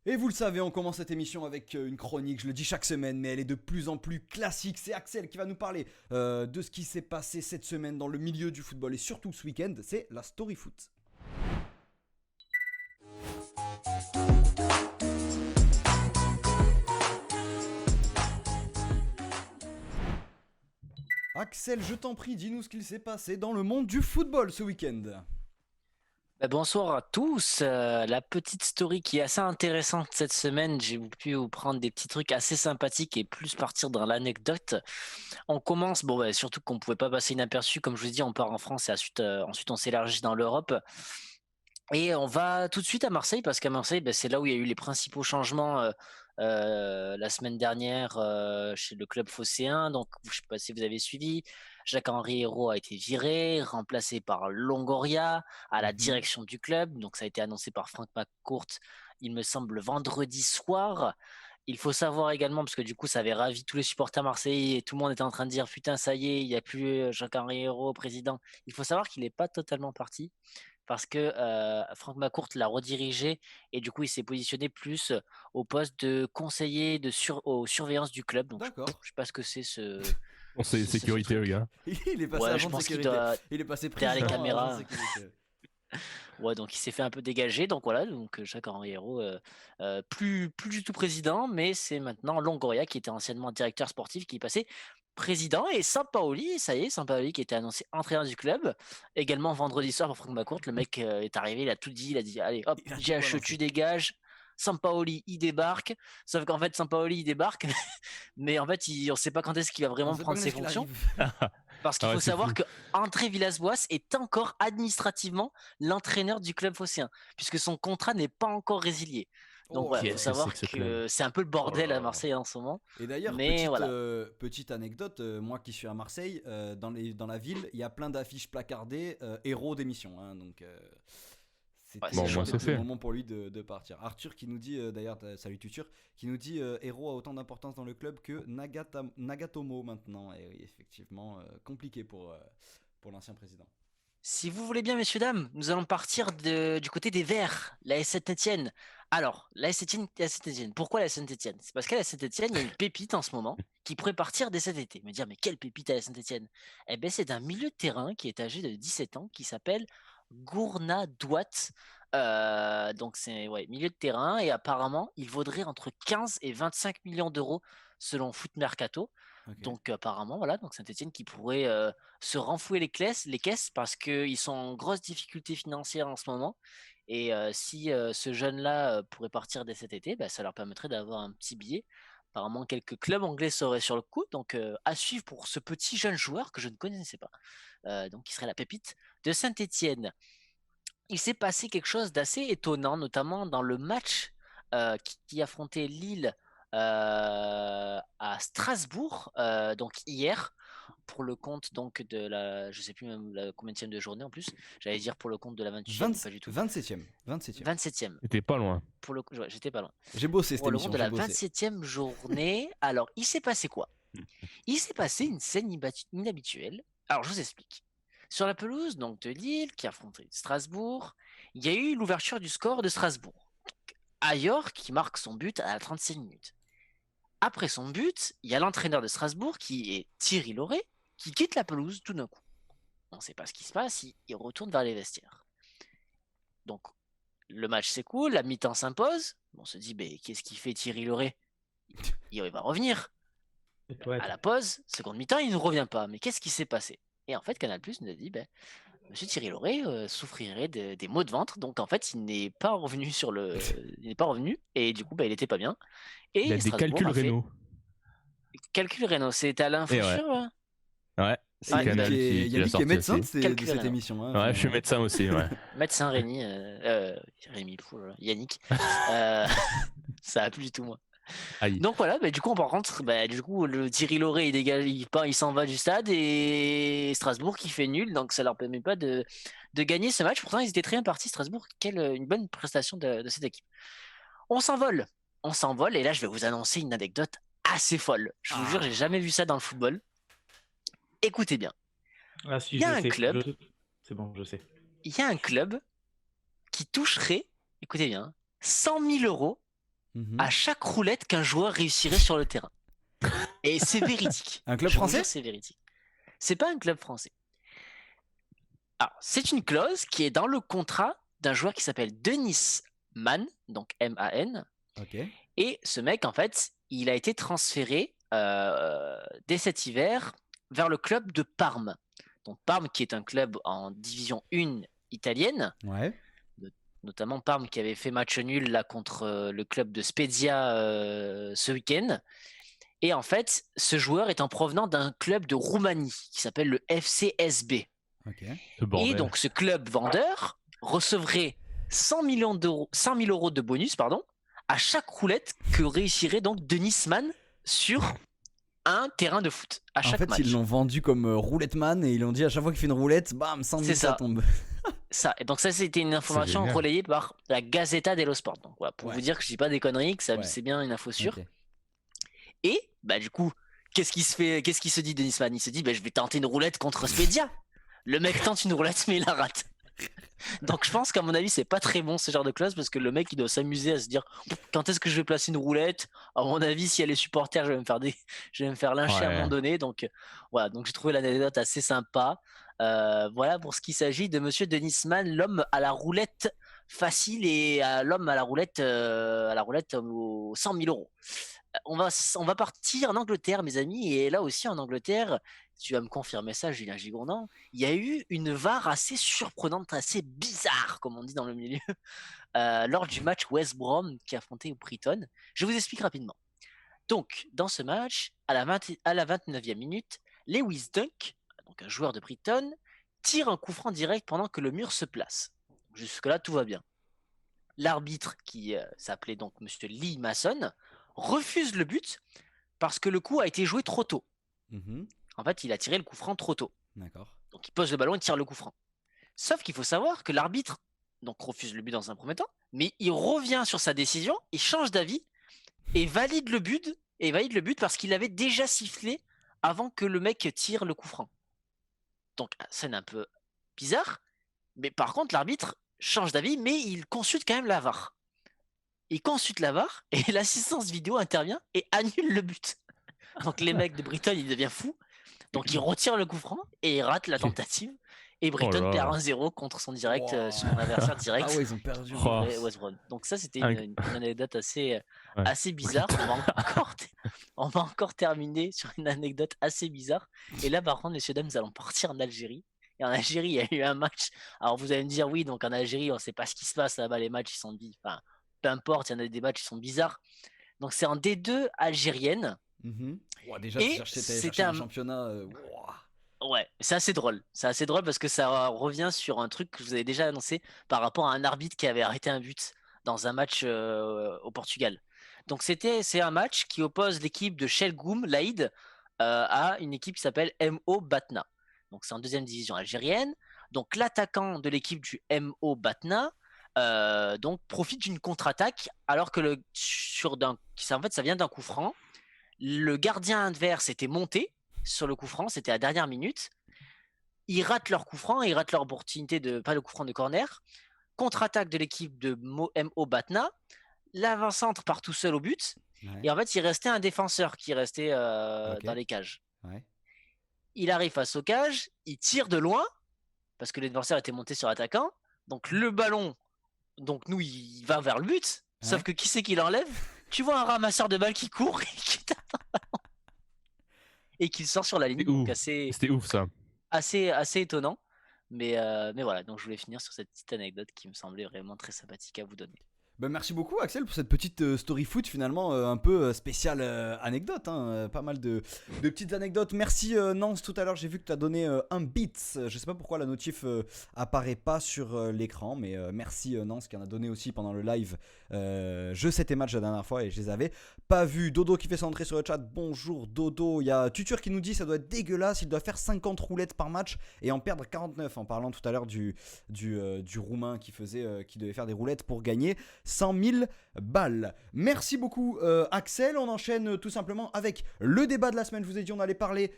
Et vous le savez, on commence cette émission avec une chronique, je le dis chaque semaine, mais elle est de plus en plus classique. C'est Axel qui va nous parler de ce qui s'est passé cette semaine dans le milieu du football et surtout ce week-end, c'est la Story Foot. Axel, je t'en prie, dis-nous ce qu'il s'est passé dans le monde du football ce week-end. Bonsoir à tous. La petite story qui est assez intéressante cette semaine, j'ai pu vous prendre des petits trucs assez sympathiques et plus partir dans l'anecdote. On commence, surtout qu'on pouvait pas passer inaperçu, comme je vous dis, on part en France et ensuite on s'élargit dans l'Europe. Et on va tout de suite à Marseille parce qu'à Marseille, c'est là où il y a eu les principaux changements la semaine dernière chez le club phocéen. Donc, je ne sais pas si vous avez suivi. Jacques-Henri Hérault a été viré, remplacé par Longoria à la Mhm. direction du club. Donc, ça a été annoncé par Franck McCourt, il me semble, vendredi soir. Il faut savoir également, parce que du coup, ça avait ravi tous les supporters marseillais et tout le monde était en train de dire putain, ça y est, il n'y a plus Jacques-Henri Hérault, président. Il faut savoir qu'il n'est pas totalement parti parce que Franck McCourt l'a redirigé et du coup il s'est positionné plus au poste de conseiller aux surveillances du club. Donc D'accord. je sais pas ce que c'est On sait ce sécurité, le truc. gars. Il est passé Ouais, je agent de pense qu'il sécurité. doit Il est passé derrière les président à agent de caméras. sécurité. Ouais, donc il s'est fait un peu dégager. Donc voilà, donc Jacques-Henri Hérault, plus du tout président, mais c'est maintenant Longoria qui était anciennement directeur sportif qui est passé président et Sampaoli, ça y est, Sampaoli qui était annoncé entraîneur du club. Également vendredi soir pour Franck McCourt, le mec est arrivé, il a tout dit, il a dit allez hop, Il a tout GHE balancé. tu dégages. Sampaoli il débarque, sauf qu'en fait Sampaoli il débarque, mais en fait on ne sait pas quand est-ce qu'il va On vraiment sait pas prendre quand ses est-ce qu'il fonctions. arrive. Parce qu'il Ah ouais, faut c'est savoir fou. que André Villas-Boas est encore administrativement l'entraîneur du club phocéen, puisque son contrat n'est pas encore résilié. Donc Oh voilà, là il faut Qu'est-ce que là. c'est savoir que ce club? que c'est un peu le Oh là bordel à là. Marseille en ce moment. Et d'ailleurs, Mais voilà. petite anecdote, moi qui suis à Marseille, dans la ville, il y a plein d'affiches placardées héros d'émission. Hein, donc Ouais, c'était c'est Bon, moi, chouette. c'est peut-être le fait. moment pour lui de partir. Arthur qui nous dit, d'ailleurs, salut Tutur, qui nous dit héros a autant d'importance dans le club que Nagatomo maintenant. Et oui, effectivement, compliqué pour l'ancien président. Si vous voulez bien, messieurs, dames, nous allons partir du côté des Verts, la S Saint-Etienne. Alors, la S Saint-Etienne, pourquoi la Saint-Etienne? C'est parce qu'à la Saint-Etienne, il y a une pépite en ce moment qui pourrait partir dès cet été. Me dire, mais quelle pépite à la Saint-Etienne? Eh bien, c'est un milieu de terrain qui est âgé de 17 ans, qui s'appelle Gourna Douat. Donc, c'est ouais, milieu de terrain, et apparemment, il vaudrait entre 15 et 25 millions d'euros selon Foot Mercato. Ok. Donc, apparemment, voilà, donc Saint-Etienne qui pourrait se renflouer les caisses parce qu'ils sont en grosse difficulté financière en ce moment. Et si ce jeune-là pourrait partir dès cet été, bah, ça leur permettrait d'avoir un petit billet. Apparemment, quelques clubs anglais seraient sur le coup. Donc, à suivre pour ce petit jeune joueur que je ne connaissais pas. Donc, qui serait la pépite de Saint-Étienne. Il s'est passé quelque chose d'assez étonnant, notamment dans le match qui affrontait Lille à Strasbourg, donc hier, pour le compte donc de la, je sais plus même la combienième de journée en plus, j'allais dire pour le compte de la 28e, mais pas du tout, 27e. 27e. 27e, T'es pas loin. ouais, j'étais pas loin. J'ai bossé cette Pour le compte émission, de j'ai la bossé. 27e journée, alors il s'est passé quoi? Il s'est passé une scène inhabituelle. Alors je vous explique. Sur la pelouse donc de Lille qui affrontait Strasbourg, il y a eu l'ouverture du score de Strasbourg. Ayor qui marque son but à la 36e minute. Après son but, il y a l'entraîneur de Strasbourg qui est Thierry Lauré qui quitte la pelouse tout d'un coup. On ne sait pas ce qui se passe, il retourne vers les vestiaires. Donc le match s'écoule, la mi-temps s'impose. On se dit, mais qu'est-ce qu'il fait Thierry Lauré? Il va revenir. À la pause, seconde mi-temps, il ne revient pas. Mais qu'est-ce qui s'est passé? Et en fait, Canal Plus nous a dit, Monsieur Thierry Lauré souffrirait des maux de ventre, donc en fait, il n'est pas revenu, et du coup, il était pas bien. Il a Et des Strasbourg calculs a fait rénaux. calcul rénaux. C'est à l'info Et ouais. sûr, hein? Ouais, Et c'est Ouais, Canal il y a qui l'a lui qui est sorti médecin aussi. de calcul cette rénaux. émission. Hein, Ouais, je suis faut... médecin aussi, ouais. Médecin Rémi, Rémi, Yannick, euh, ça a plus du tout moi. Aïe. Donc voilà, du coup, par contre, du coup, le Thierry Lauré, il dégage, il s'en va du stade et Strasbourg qui fait nul, donc ça leur permet pas de gagner ce match. Pourtant, ils étaient très bien partis, Strasbourg. Quelle une bonne prestation de cette équipe. On s'envole, on s'envole, et là, je vais vous annoncer une anecdote assez folle. Je vous jure, j'ai Ah. jamais vu ça dans le football. Écoutez bien, Ah si, il y a je un sais. club, C'est bon, je sais. il y a un club qui toucherait, écoutez bien, 100 000 euros à chaque roulette qu'un joueur réussirait sur le terrain. Et c'est véridique. Un club Je vous français ? jure, c'est véridique. C'est pas un club français. Alors, c'est une clause qui est dans le contrat d'un joueur qui s'appelle Denis Mann, donc M-A-N. Ok. Et ce mec, en fait, il a été transféré dès cet hiver vers le club de Parme. Donc Parme, qui est un club en division 1 italienne. Ouais. Notamment Parme qui avait fait match nul là contre le club de Spezia ce week-end. Et en fait, ce joueur est en provenant d'un club de Roumanie qui s'appelle le FCSB. Ok. Et donc ce club vendeur recevrait 100 000 euros de bonus à chaque roulette que réussirait donc Denis Mann sur un terrain de foot à chaque match. En fait, ils l'ont vendu comme roulette man et ils l'ont dit à chaque fois qu'il fait une roulette, bam, 100 000 ça tombe. Ça. Et donc ça, c'était une information relayée par la Gazzetta dello Sport. Donc voilà, pour vous dire que je dis pas des conneries, que c'est bien une info sûre. Okay. Et bah du coup, qu'est-ce qui se dit Denis Mann ? Il se dit, je vais tenter une roulette contre Spezia. Le mec tente une roulette, mais il la rate. Donc je pense qu'à mon avis, c'est pas très bon ce genre de clause parce que le mec il doit s'amuser à se dire quand est-ce que je vais placer une roulette. À mon avis, si elle est supporter, je vais me faire lyncher à un moment donné. Donc voilà, donc j'ai trouvé l'anecdote assez sympa. Voilà pour ce qui s'agit de monsieur Denis Mann, l'homme à la roulette facile et l'homme à la roulette aux 100 000 euros. On va partir en Angleterre, mes amis, et là aussi en Angleterre, tu vas me confirmer ça, Julien Gigourdin, il y a eu une VAR assez surprenante, assez bizarre, comme on dit dans le milieu, lors du match West Brom qui affrontait Brighton. Je vous explique rapidement. Donc, dans ce match, à la 29e minute, Lewis Dunk, donc un joueur de Brighton, tire un coup franc direct pendant que le mur se place. Jusque-là, tout va bien. L'arbitre, qui s'appelait donc Monsieur Lee Mason, refuse le but parce que le coup a été joué trop tôt. En fait, il a tiré le coup franc trop tôt. D'accord. Donc, il pose le ballon et tire le coup franc. Sauf qu'il faut savoir que l'arbitre donc refuse le but dans un premier temps, mais il revient sur sa décision, il change d'avis et valide le but parce qu'il avait déjà sifflé avant que le mec tire le coup franc. Donc, scène un peu bizarre, mais par contre, l'arbitre change d'avis, mais il consulte quand même la VAR. Il consulte la VAR et l'assistance vidéo intervient et annule le but. Donc les mecs de Brighton, ils deviennent fous. Donc ils retirent le coup franc et ils ratent la tentative. Et Brighton perd 1-0 contre son son adversaire direct. Ah ouais, ils ont perdu. West Brom. Donc ça, c'était une anecdote assez bizarre. On va encore terminer sur une anecdote assez bizarre. Et là, par contre, messieurs, dames, nous allons partir en Algérie. Et en Algérie, il y a eu un match. Alors vous allez me dire, oui, donc en Algérie, on ne sait pas ce qui se passe là-bas. Les matchs, ils sont peu importe, il y en a des matchs qui sont bizarres. Donc c'est en D2 algérienne. Déjà, c'était un championnat. Ouais, c'est assez drôle. C'est assez drôle parce que ça revient sur un truc que je vous avais déjà annoncé par rapport à un arbitre qui avait arrêté un but dans un match au Portugal. Donc c'est un match qui oppose l'équipe de Chelgoum Laïd à une équipe qui s'appelle MO Batna. Donc c'est en deuxième division algérienne. Donc l'attaquant de l'équipe du MO Batna donc profite d'une contre-attaque alors que ça vient d'un coup franc. Le gardien adverse était monté sur le coup franc, c'était à la dernière minute. Ils ratent leur coup franc, ils ratent leur opportunité pas le coup franc de corner. Contre-attaque de l'équipe de MO Batna. L'avant-centre part tout seul au but. Ouais. Et en fait, il restait un défenseur qui restait dans les cages. Ouais. Il arrive face aux cages, il tire de loin parce que le défenseur était monté sur l'attaquant. Donc le ballon, il va vers le but. Ouais. Sauf que qui c'est qui l'enlève ? Tu vois un ramasseur de balles qui court et qui tape un ballon et qui sort sur la ligne. Donc c'était ouf ça. Assez étonnant. Mais voilà, donc je voulais finir sur cette petite anecdote qui me semblait vraiment très sympathique à vous donner. Merci beaucoup Axel pour cette petite story foot finalement un peu spéciale anecdote, pas mal de petites anecdotes. Merci Nance, tout à l'heure j'ai vu que tu as donné un beat, je sais pas pourquoi la notif apparaît pas sur l'écran, mais merci Nance qui en a donné aussi pendant le live Je sais matchs la dernière fois et je les avais pas vus. Dodo qui fait son entrée sur le chat, bonjour Dodo. Il y a Tutur qui nous dit ça doit être dégueulasse, il doit faire 50 roulettes par match et en perdre 49 en parlant tout à l'heure du roumain qui devait faire des roulettes pour gagner 100 000 balles. Merci beaucoup Axel. On enchaîne tout simplement avec le débat de la semaine. Je vous ai dit on allait parler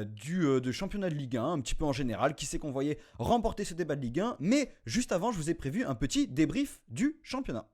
du championnat de Ligue 1 un petit peu en général. Qui c'est qu'on voyait remporter ce débat de Ligue 1. Mais juste avant je vous ai prévu un petit débrief du championnat.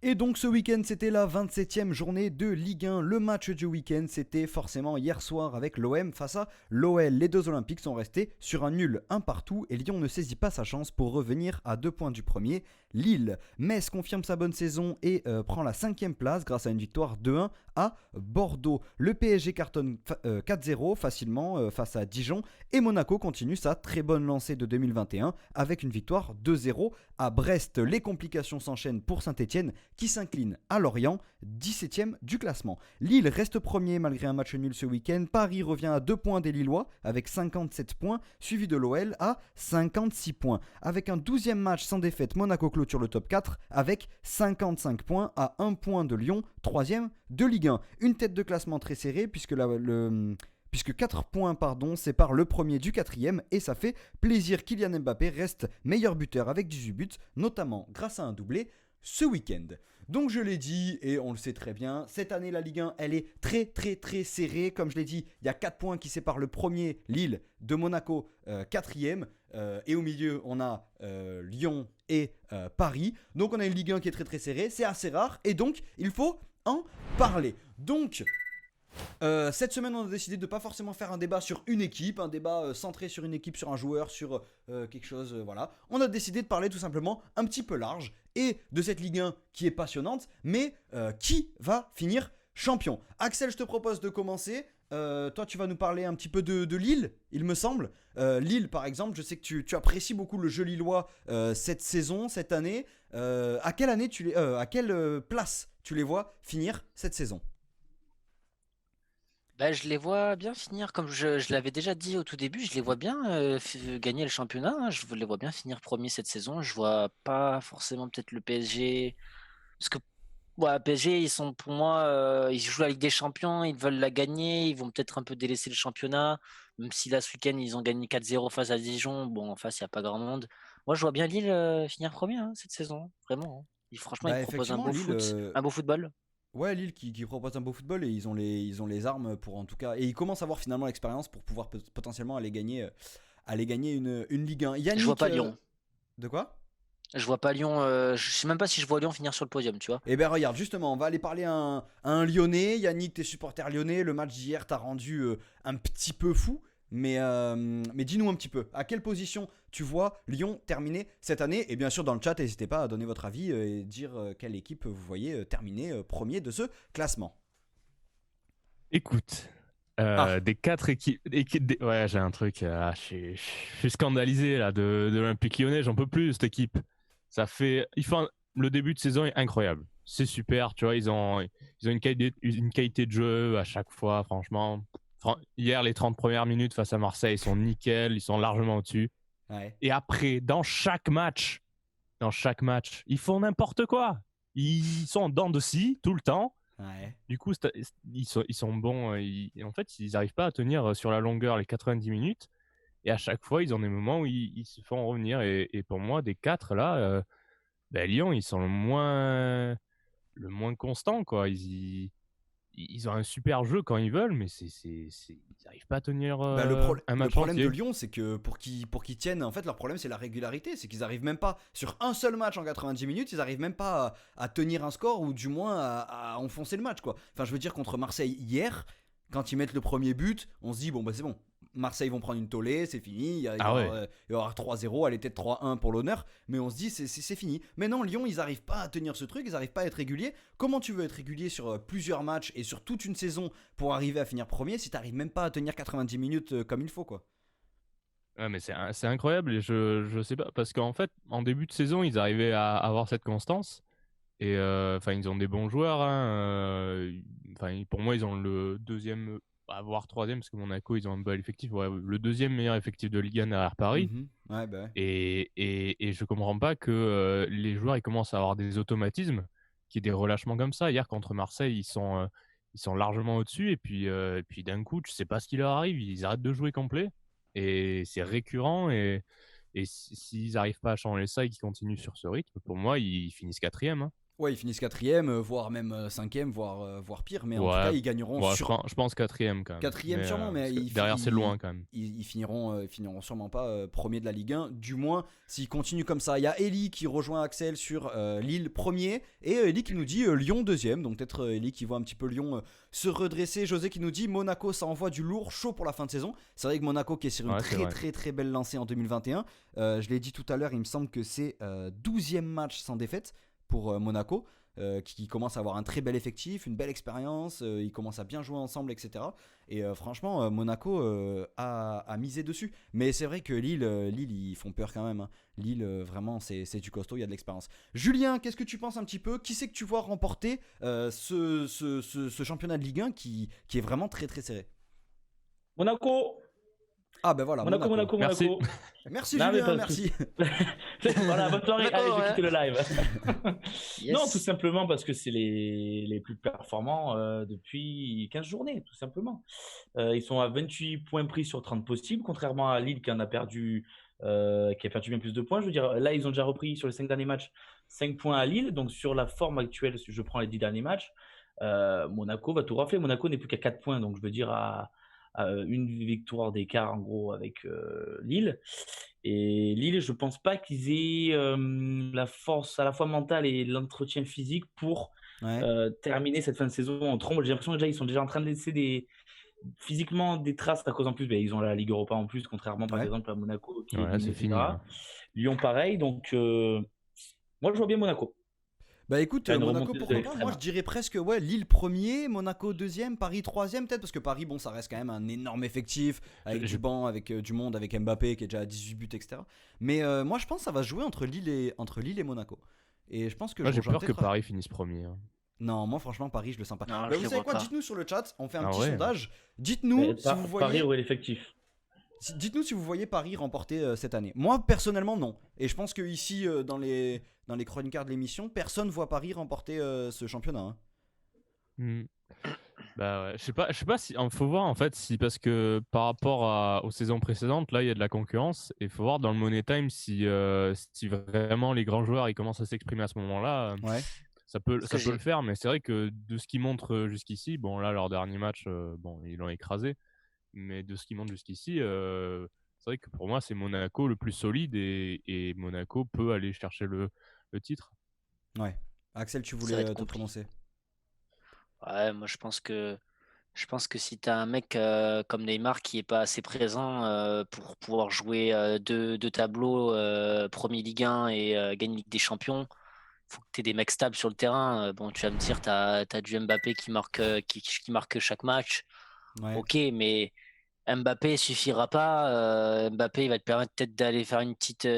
Et donc ce week-end, c'était la 27e journée de Ligue 1. Le match du week-end, c'était forcément hier soir avec l'OM face à l'OL. Les deux Olympiques sont restés sur un nul, un partout, et Lyon ne saisit pas sa chance pour revenir à 2 points du premier, Lille. Metz confirme sa bonne saison et prend la 5e place grâce à une victoire 2-1 à Bordeaux. Le PSG cartonne 4-0 facilement face à Dijon, et Monaco continue sa très bonne lancée de 2021 avec une victoire 2-0 à Brest. Les complications s'enchaînent pour Saint-Etienne qui s'incline à Lorient, 17e du classement. Lille reste premier malgré un match nul ce week-end. Paris revient à 2 points des Lillois avec 57 points, suivi de l'OL à 56 points. Avec un 12e match sans défaite, Monaco clôture le top 4 avec 55 points à 1 point de Lyon, 3e de Ligue 1. Une tête de classement très serrée puisque 4 points séparent le premier du 4e, et ça fait plaisir. Kylian Mbappé reste meilleur buteur avec 18 buts, notamment grâce à un doublé ce week-end. Donc je l'ai dit, et on le sait très bien, cette année la Ligue 1 elle est très très très serrée. Comme je l'ai dit, il y a 4 points qui séparent le premier, Lille, de Monaco, 4e, et au milieu on a Lyon et Paris. Donc on a une Ligue 1 qui est très très serrée, c'est assez rare, et donc il faut en parler. Donc cette semaine on a décidé de ne pas forcément faire un débat sur une équipe, un débat centré sur une équipe, sur un joueur, sur quelque chose, voilà. On a décidé de parler tout simplement un petit peu large, et de cette Ligue 1 qui est passionnante, mais qui va finir champion. Axel, je te propose de commencer. Toi tu vas nous parler un petit peu de Lille, il me semble. Lille par exemple, je sais que tu apprécies beaucoup le jeu lillois cette saison, cette année. À quelle place tu les vois finir cette saison? Bah, je les vois bien finir, comme je l'avais déjà dit au tout début, je les vois bien gagner le championnat, hein. Je les vois bien finir premier cette saison. Je vois pas forcément peut-être le PSG. Parce que PSG, ils sont pour moi, ils jouent la Ligue des Champions, ils veulent la gagner, ils vont peut-être un peu délaisser le championnat. Même si là, ce week-end, ils ont gagné 4-0 face à Dijon. Bon, en face, il n'y a pas grand monde. Moi, je vois bien Lille finir premier cette saison, vraiment, hein. Franchement, ils Bah proposent un effectivement beau Lille, foot, un beau football. ouais, Lille qui propose un beau football, et ils ont les armes pour, en tout cas, et ils commencent à avoir finalement l'expérience pour pouvoir potentiellement aller gagner une Ligue 1. Je vois Yannick, pas Lyon. de quoi? Je vois pas Lyon. Je sais même pas si je vois Lyon finir sur le podium, tu vois. Eh ben regarde, justement, on va aller parler à un Lyonnais. Yannick, t'es supporter lyonnais. Le match d'hier t'a rendu un petit peu fou. Mais dis-nous un petit peu, à quelle position tu vois Lyon terminer cette année? Et bien sûr, dans le chat, n'hésitez pas à donner votre avis et dire quelle équipe vous voyez terminer premier de ce classement. Écoute, des 4 équipes. Ouais, j'ai un truc. Je suis scandalisé là de l'Olympique Lyonnais. J'en peux plus de cette équipe. Le début de saison est incroyable. C'est super, tu vois. Ils ont une qualité de jeu à chaque fois, franchement. Hier, les 30 premières minutes face à Marseille, ils sont nickel. Ils sont largement au-dessus. Ouais. Et après, dans chaque match, ils font n'importe quoi. Ils sont en dents de scie tout le temps. Ouais. Du coup, ils sont bons. En fait, ils n'arrivent pas à tenir sur la longueur les 90 minutes. Et à chaque fois, ils ont des moments où ils se font revenir. Et pour moi, des 4 là, Lyon, ils sont le moins constant, quoi. Ils ont un super jeu quand ils veulent, mais ils n'arrivent pas à tenir Bah, un le match problème entier. de Lyon, c'est que pour qu'ils tiennent, en fait, leur problème, c'est la régularité. C'est qu'ils arrivent même pas, sur un seul match en 90 minutes, ils arrivent même pas à tenir un score, ou du moins à enfoncer le match, quoi. Enfin, je veux dire, contre Marseille hier, quand ils mettent le premier but, on se dit, bon, bah c'est bon. Marseille vont prendre une tollée, c'est fini. Il y aura 3-0, allez, peut-être 3-1 pour l'honneur, mais on se dit, c'est fini. Mais non, Lyon, ils arrivent pas à tenir ce truc, ils arrivent pas à être réguliers. Comment tu veux être régulier sur plusieurs matchs et sur toute une saison pour arriver à finir premier si t'arrives même pas à tenir 90 minutes comme il faut, quoi? Ouais, mais c'est incroyable. Et je sais pas, parce qu'en fait, en début de saison, ils arrivaient à avoir cette constance. Et ils ont des bons joueurs, hein. Pour moi, ils ont le deuxième, voire troisième, parce que Monaco, ils ont un bel effectif. Ouais, le deuxième meilleur effectif de Ligue 1 derrière Paris. Ouais, bah ouais. Et je comprends pas que les joueurs ils commencent à avoir des automatismes, qu'il y ait des relâchements comme ça. Hier contre Marseille, ils sont largement au-dessus. Et puis d'un coup, tu sais pas ce qui leur arrive. Ils arrêtent de jouer complet. Et c'est récurrent. Et s'ils n'arrivent pas à changer ça et qu'ils continuent sur ce rythme, pour moi, ils finissent quatrième, hein. Ouais, ils finissent quatrième, voire même cinquième, voire pire, mais en tout Ouais. cas, ils gagneront Je pense quatrième quand même. quatrième sûrement, mais parce que derrière, c'est loin quand même. ils finiront sûrement pas premier de la Ligue 1, du moins s'ils continuent comme ça. Il y a Eli qui rejoint Axel sur Lille premier, et Eli qui nous dit Lyon deuxième, donc peut-être Eli qui voit un petit peu Lyon se redresser. José qui nous dit Monaco, ça envoie du lourd, chaud pour la fin de saison. C'est vrai que Monaco qui est sur une très belle lancée en 2021, je l'ai dit tout à l'heure, il me semble que c'est 12e match sans défaite pour Monaco. Qui commence à avoir un très bel effectif, une belle expérience, ils commencent à bien jouer ensemble, etc. Et franchement, Monaco a misé dessus. Mais c'est vrai que Lille, ils font peur quand même. Hein. Lille, vraiment, c'est du costaud, il y a de l'expérience. Julien, qu'est-ce que tu penses un petit peu ? Qui c'est que tu vois remporter ce championnat de Ligue 1 qui est vraiment très serré ? Monaco. Ah ben voilà, Monaco. Merci Non, Julien, merci. Voilà, bonne soirée. Allez, je vais quitter le live. Yes. Non, tout simplement parce que c'est les plus performants depuis 15 journées, tout simplement. Ils sont à 28 points pris sur 30 possibles, contrairement à Lille qui a perdu bien plus de points. Je veux dire, là, ils ont déjà repris sur les 5 derniers matchs 5 points à Lille. Donc, sur la forme actuelle, si je prends les 10 derniers matchs, Monaco va tout rafler. Monaco n'est plus qu'à 4 points, donc je veux dire à une victoire d'écart en gros avec Lille. Et Lille, je pense pas qu'ils aient la force à la fois mentale et l'entretien physique pour terminer cette fin de saison en trombe. J'ai l'impression que déjà ils sont déjà en train de laisser physiquement des traces à cause en plus. Ben, ils ont la Ligue Europa en plus, contrairement par exemple à Monaco qui c'est fini. Lyon pareil, donc moi je vois bien Monaco. Bah écoute, Monaco pourquoi pas. Moi je dirais presque Lille premier, Monaco deuxième, Paris troisième peut-être, parce que Paris bon ça reste quand même un énorme effectif avec du banc, avec du monde, avec Mbappé qui est déjà à 18 buts etc. Mais moi je pense que ça va se jouer entre Lille et Monaco. Et je pense que j'ai peur que Paris finisse premier. Hein. Non, moi franchement Paris je le sens pas. Non, vous savez quoi, dites-nous sur le chat, on fait un petit sondage. Dites-nous si vous voyez Paris aurait l'effectif. Dites-nous si vous voyez Paris remporter cette année. Moi personnellement non. Et je pense que ici dans les chroniqueurs de l'émission, personne voit Paris remporter ce championnat. Hein. Bah ouais, je sais pas si faut voir en fait si parce que par rapport aux saisons précédentes, là il y a de la concurrence et faut voir dans le Money Time si vraiment les grands joueurs ils commencent à s'exprimer à ce moment-là. Ça peut le faire, mais c'est vrai que de ce qu'ils montrent jusqu'ici, bon là leur dernier match, ils l'ont écrasé. Mais de ce qui monte jusqu'ici, c'est vrai que pour moi, c'est Monaco le plus solide et Monaco peut aller chercher le titre. Ouais. Axel, tu voulais te prononcer ? Ouais, moi je pense que si tu as un mec comme Neymar qui est pas assez présent pour pouvoir jouer deux tableaux, premier Ligue 1 et gagner Ligue des Champions, faut que tu aies des mecs stables sur le terrain. Bon, tu vas me dire, tu as du Mbappé qui marque chaque match. Ouais. Ok, mais Mbappé suffira pas. Mbappé il va te permettre peut-être d'aller faire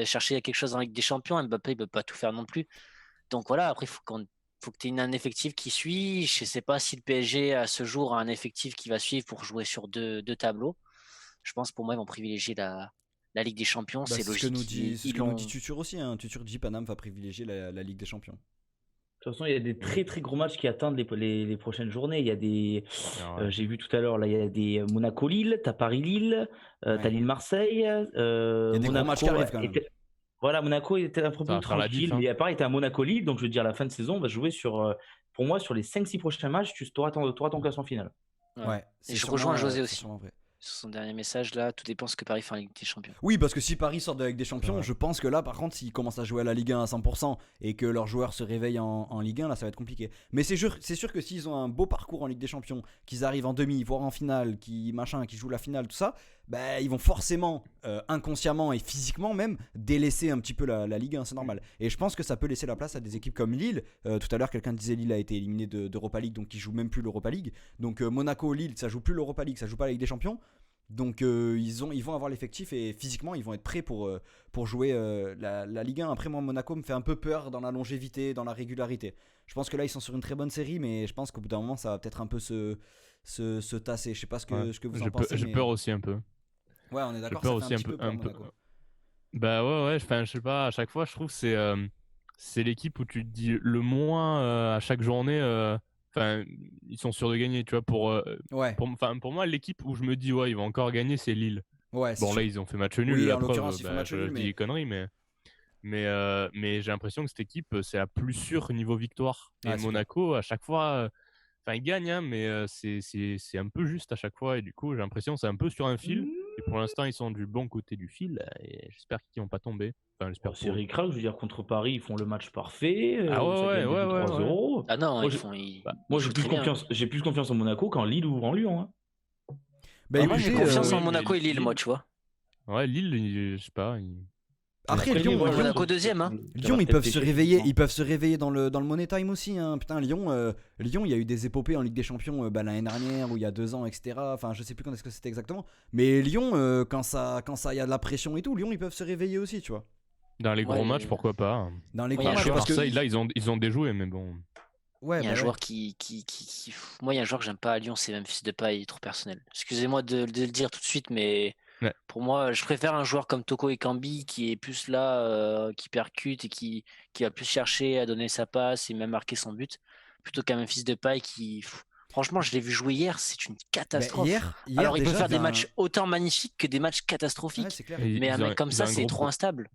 chercher quelque chose en Ligue des Champions. Mbappé il peut pas tout faire non plus. Donc voilà, après faut que tu aies un effectif qui suit. Je sais pas si le PSG à ce jour a un effectif qui va suivre pour jouer sur deux tableaux. Je pense pour moi ils vont privilégier la Ligue des Champions. C'est logique. Ce que nous dit Tutur aussi. Hein. Tutur dit Paname va privilégier la Ligue des Champions. De toute façon, il y a des très gros matchs qui attendent les prochaines journées. Il y a des, j'ai vu tout à l'heure, là, il y a des Monaco-Lille, t'as Paris-Lille, t'as Lille-Marseille. Il y a des gros matchs qui arrivent quand même. Voilà, Monaco était un peu plus tranquille, mais à part, il était à Monaco-Lille, donc je veux dire, la fin de saison, on va jouer pour moi, sur les 5-6 prochains matchs, tu auras ton classement final. Ouais. Et je rejoins José aussi. Sur son dernier message là, tout dépend ce que Paris fait en Ligue des Champions. Oui, parce que si Paris sort de la Ligue des Champions, je pense que là par contre s'ils commencent à jouer à la Ligue 1 à 100% et que leurs joueurs se réveillent en Ligue 1, là ça va être compliqué. Mais c'est sûr que s'ils ont un beau parcours en Ligue des Champions, qu'ils arrivent en demi, voire en finale, qu'ils jouent la finale, tout ça, ils vont forcément, inconsciemment et physiquement même, délaisser un petit peu la Ligue 1, c'est normal. Et je pense que ça peut laisser la place à des équipes comme Lille. Tout à l'heure quelqu'un disait Lille a été éliminé d'Europa League, donc ils jouent même plus l'Europa League. Donc Monaco, Lille, ça joue plus l'Europa League, ça joue pas la Ligue des Champions. Donc ils vont avoir l'effectif et physiquement ils vont être prêts pour jouer la Ligue 1. Après moi Monaco me fait un peu peur dans la longévité, dans la régularité. Je pense que là ils sont sur une très bonne série, mais je pense qu'au bout d'un moment ça va peut-être un peu se tasser. Je sais pas ce que vous en pensez. J'ai peur aussi un peu. Ouais, on est d'accord, ça fait un petit peu peur Monaco. Bah ouais, je sais pas, à chaque fois je trouve que c'est l'équipe où tu te dis le moins à chaque journée. Ils sont sûrs de gagner, tu vois. Pour moi, l'équipe où je me dis, ils vont encore gagner, c'est Lille. Ouais, bon, là, ils ont fait match nul. Oui, la en preuve, l'occurrence, ils font match nul. Je dis des conneries, mais Mais j'ai l'impression que cette équipe, c'est la plus sûre niveau victoire. Et Ah, c'est Monaco, à chaque fois, enfin, ils gagnent, hein, mais c'est un peu juste à chaque fois. Et du coup, j'ai l'impression que c'est un peu sur un fil. Et pour l'instant, ils sont du bon côté du fil. Et j'espère qu'ils n'ont pas tombé. Enfin, j'espère C'est pour eux. ric-rac, je veux dire, contre Paris, ils font le match parfait, Ah ça ouais, gagne ouais, de ouais, 2-3-0. Ah non, Moi, Bah, moi, ils jouent très bien. j'ai plus confiance en Monaco qu'en Lille ou en Lyon. Hein. Bah, Moi, j'ai écoutez, confiance en oui, Monaco mais et Lille, moi, tu vois. ouais, Lille, je sais pas. après Après, Lyon, voilà, Monaco deuxième, hein. ça Lyon, va ils peut-être peuvent se pêcher, réveiller, effectivement. ils peuvent se réveiller dans le Money Time aussi. Hein. Putain, Lyon, il y a eu des épopées en Ligue des Champions l'année dernière ou il y a 2 ans, etc. Enfin, je sais plus quand est-ce que c'était exactement. Mais Lyon, quand ça y a de la pression et tout, Lyon, ils peuvent se réveiller aussi, tu vois. Dans les gros Ouais, matchs, pourquoi pas. Dans les Ouais, gros il y a un matchs, joueur parce que Marseille, là, ils ont déjoué, mais bon. ouais, Il y a bah un ouais. joueur Moi, il y a un joueur que j'aime pas à Lyon, c'est Memphis Depay, il est trop personnel. Excusez-moi de le dire tout de suite, mais Ouais. pour moi, je préfère un joueur comme Toko Ekambi qui est plus là, qui percute et qui va plus chercher à donner sa passe et même marquer son but, plutôt qu'un Memphis Depay qui. Franchement, je l'ai vu jouer hier, c'est une Bah, catastrophe. hier Alors, il peut déjà, faire il y a des matchs autant magnifiques que des matchs Ouais, catastrophiques, c'est clair. Et mais un mec comme ils ont ça, un c'est gros trop instable.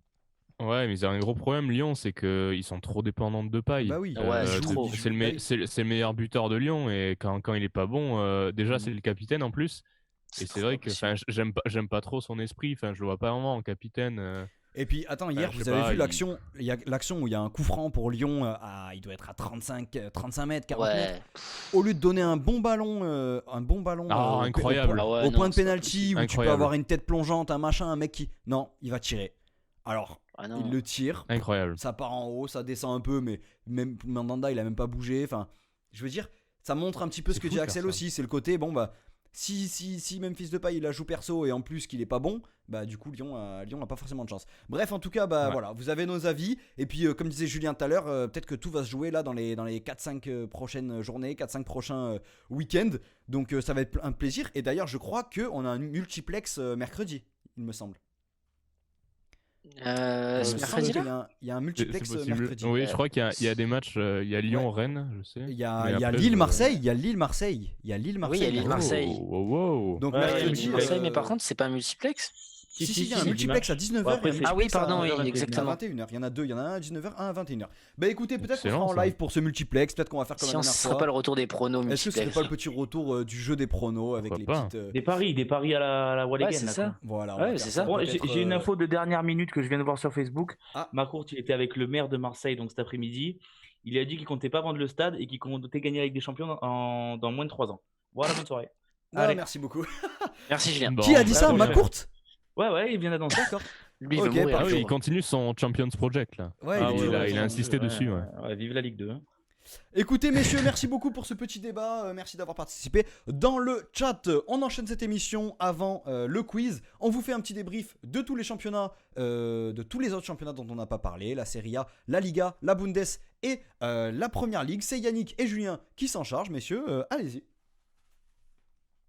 Ouais, mais ils ont un gros problème, Lyon, c'est qu'ils sont trop dépendants de Depay. Bah oui, Ouais, il c'est joue, trop. il C'est joue. le, Bah me- oui. c'est le meilleur buteur de Lyon, et quand il est pas bon, déjà, Mhm. c'est le capitaine en plus. Et C'est c'est trop vrai pas que possible. j'aime pas trop son esprit, je le vois pas vraiment en capitaine. Et puis, attends, hier, Je sais vous avez pas, vu l'action, il y a l'action où il y a un coup franc pour Lyon, il doit être à 35 mètres, 40 mètres. Ouais. Au lieu de donner un bon ballon, Ah, incroyable. Ah ouais, au non, point de c'est pas penalty possible. où tu peux Incroyable. avoir une tête plongeante, un machin, un mec qui. Non, il va tirer. Alors, Ah il non. le tire, Incroyable. ça part en haut, ça descend un peu, mais même Mandanda, il a même pas bougé. Enfin, je veux dire, ça montre un petit peu C'est ce que fou dit de Axel faire ça. aussi. C'est le côté, bon, bah, si Memphis Depay il la joue perso et en plus qu'il est pas bon, bah, du coup, Lyon a pas forcément de chance. Bref, en tout cas, bah Ouais. voilà, vous avez nos avis. Et puis, comme disait Julien tout à l'heure, peut-être que tout va se jouer là dans les 4-5 prochaines journées, 4-5 prochains week-ends. Donc, ça va être un plaisir. Et d'ailleurs, je crois qu'on a un multiplex mercredi, il me semble. Ce Il me semble mercredi-là qu'il y a un C'est multiplex possible. mercredi. Oui, je crois qu'il y a des matchs, il y a Lyon-Rennes, je sais. Il y a, Mais il y a après, Lille-Marseille, il y a Lille-Marseille, il y a Oui, il y a Lille-Marseille. Lille-Marseille. Oh, wow, wow. Donc Ouais, mercredi, Marseille, mais par contre, c'est pas un multiplex. si, il y a un c'est multiplex à 19h. Ouais, après, et un c'est- Ah oui, multiplex pardon, à, oui, 21h. à exactement. 21h. Il y en a deux, il y en a un à 19h, un à 21h. Bah écoutez, peut-être qu'on Excellent, fera en ça. live pour ce multiplex, peut-être qu'on va faire comme Si la on ne dernière serait pas le fois. retour des pronos Est-ce que ce serait multiplex. pas le petit retour du jeu des pronos avec Pourquoi les pas. petites. Des paris à la Walligen, Ouais, c'est là, ça. quoi. Voilà, on Ouais, va c'est faire ça. ça. Bon, Peut-être, j'ai une info de dernière minute que je viens de voir sur Facebook. Ah. Macourt, il était avec le maire de Marseille donc cet après-midi. Il a dit qu'il comptait pas vendre le stade et qu'il comptait gagner la Ligue des Champions dans moins de 3 ans. Voilà, bonne soirée. Ah, Allez. merci beaucoup. Merci Julien. Bon, Qui a dit bah, ça, bon, Macourt? Ouais, il vient d'annoncer. D'accord. Lui, il Ok, veut mourir. Ah parfait. oui, il continue son Champions Project là. Ouais, Ah il est ouais, toujours- ouais, il a ouais, insisté ouais, dessus. ouais, vive la Ligue 2. Écoutez messieurs, merci beaucoup pour ce petit débat, merci d'avoir participé. Dans le chat, on enchaîne cette émission avant le quiz. On vous fait un petit débrief de tous les championnats, de tous les autres championnats dont on n'a pas parlé, la Serie A, la Liga, la Bundes et la Première Ligue. C'est Yannick et Julien qui s'en chargent, messieurs, allez-y.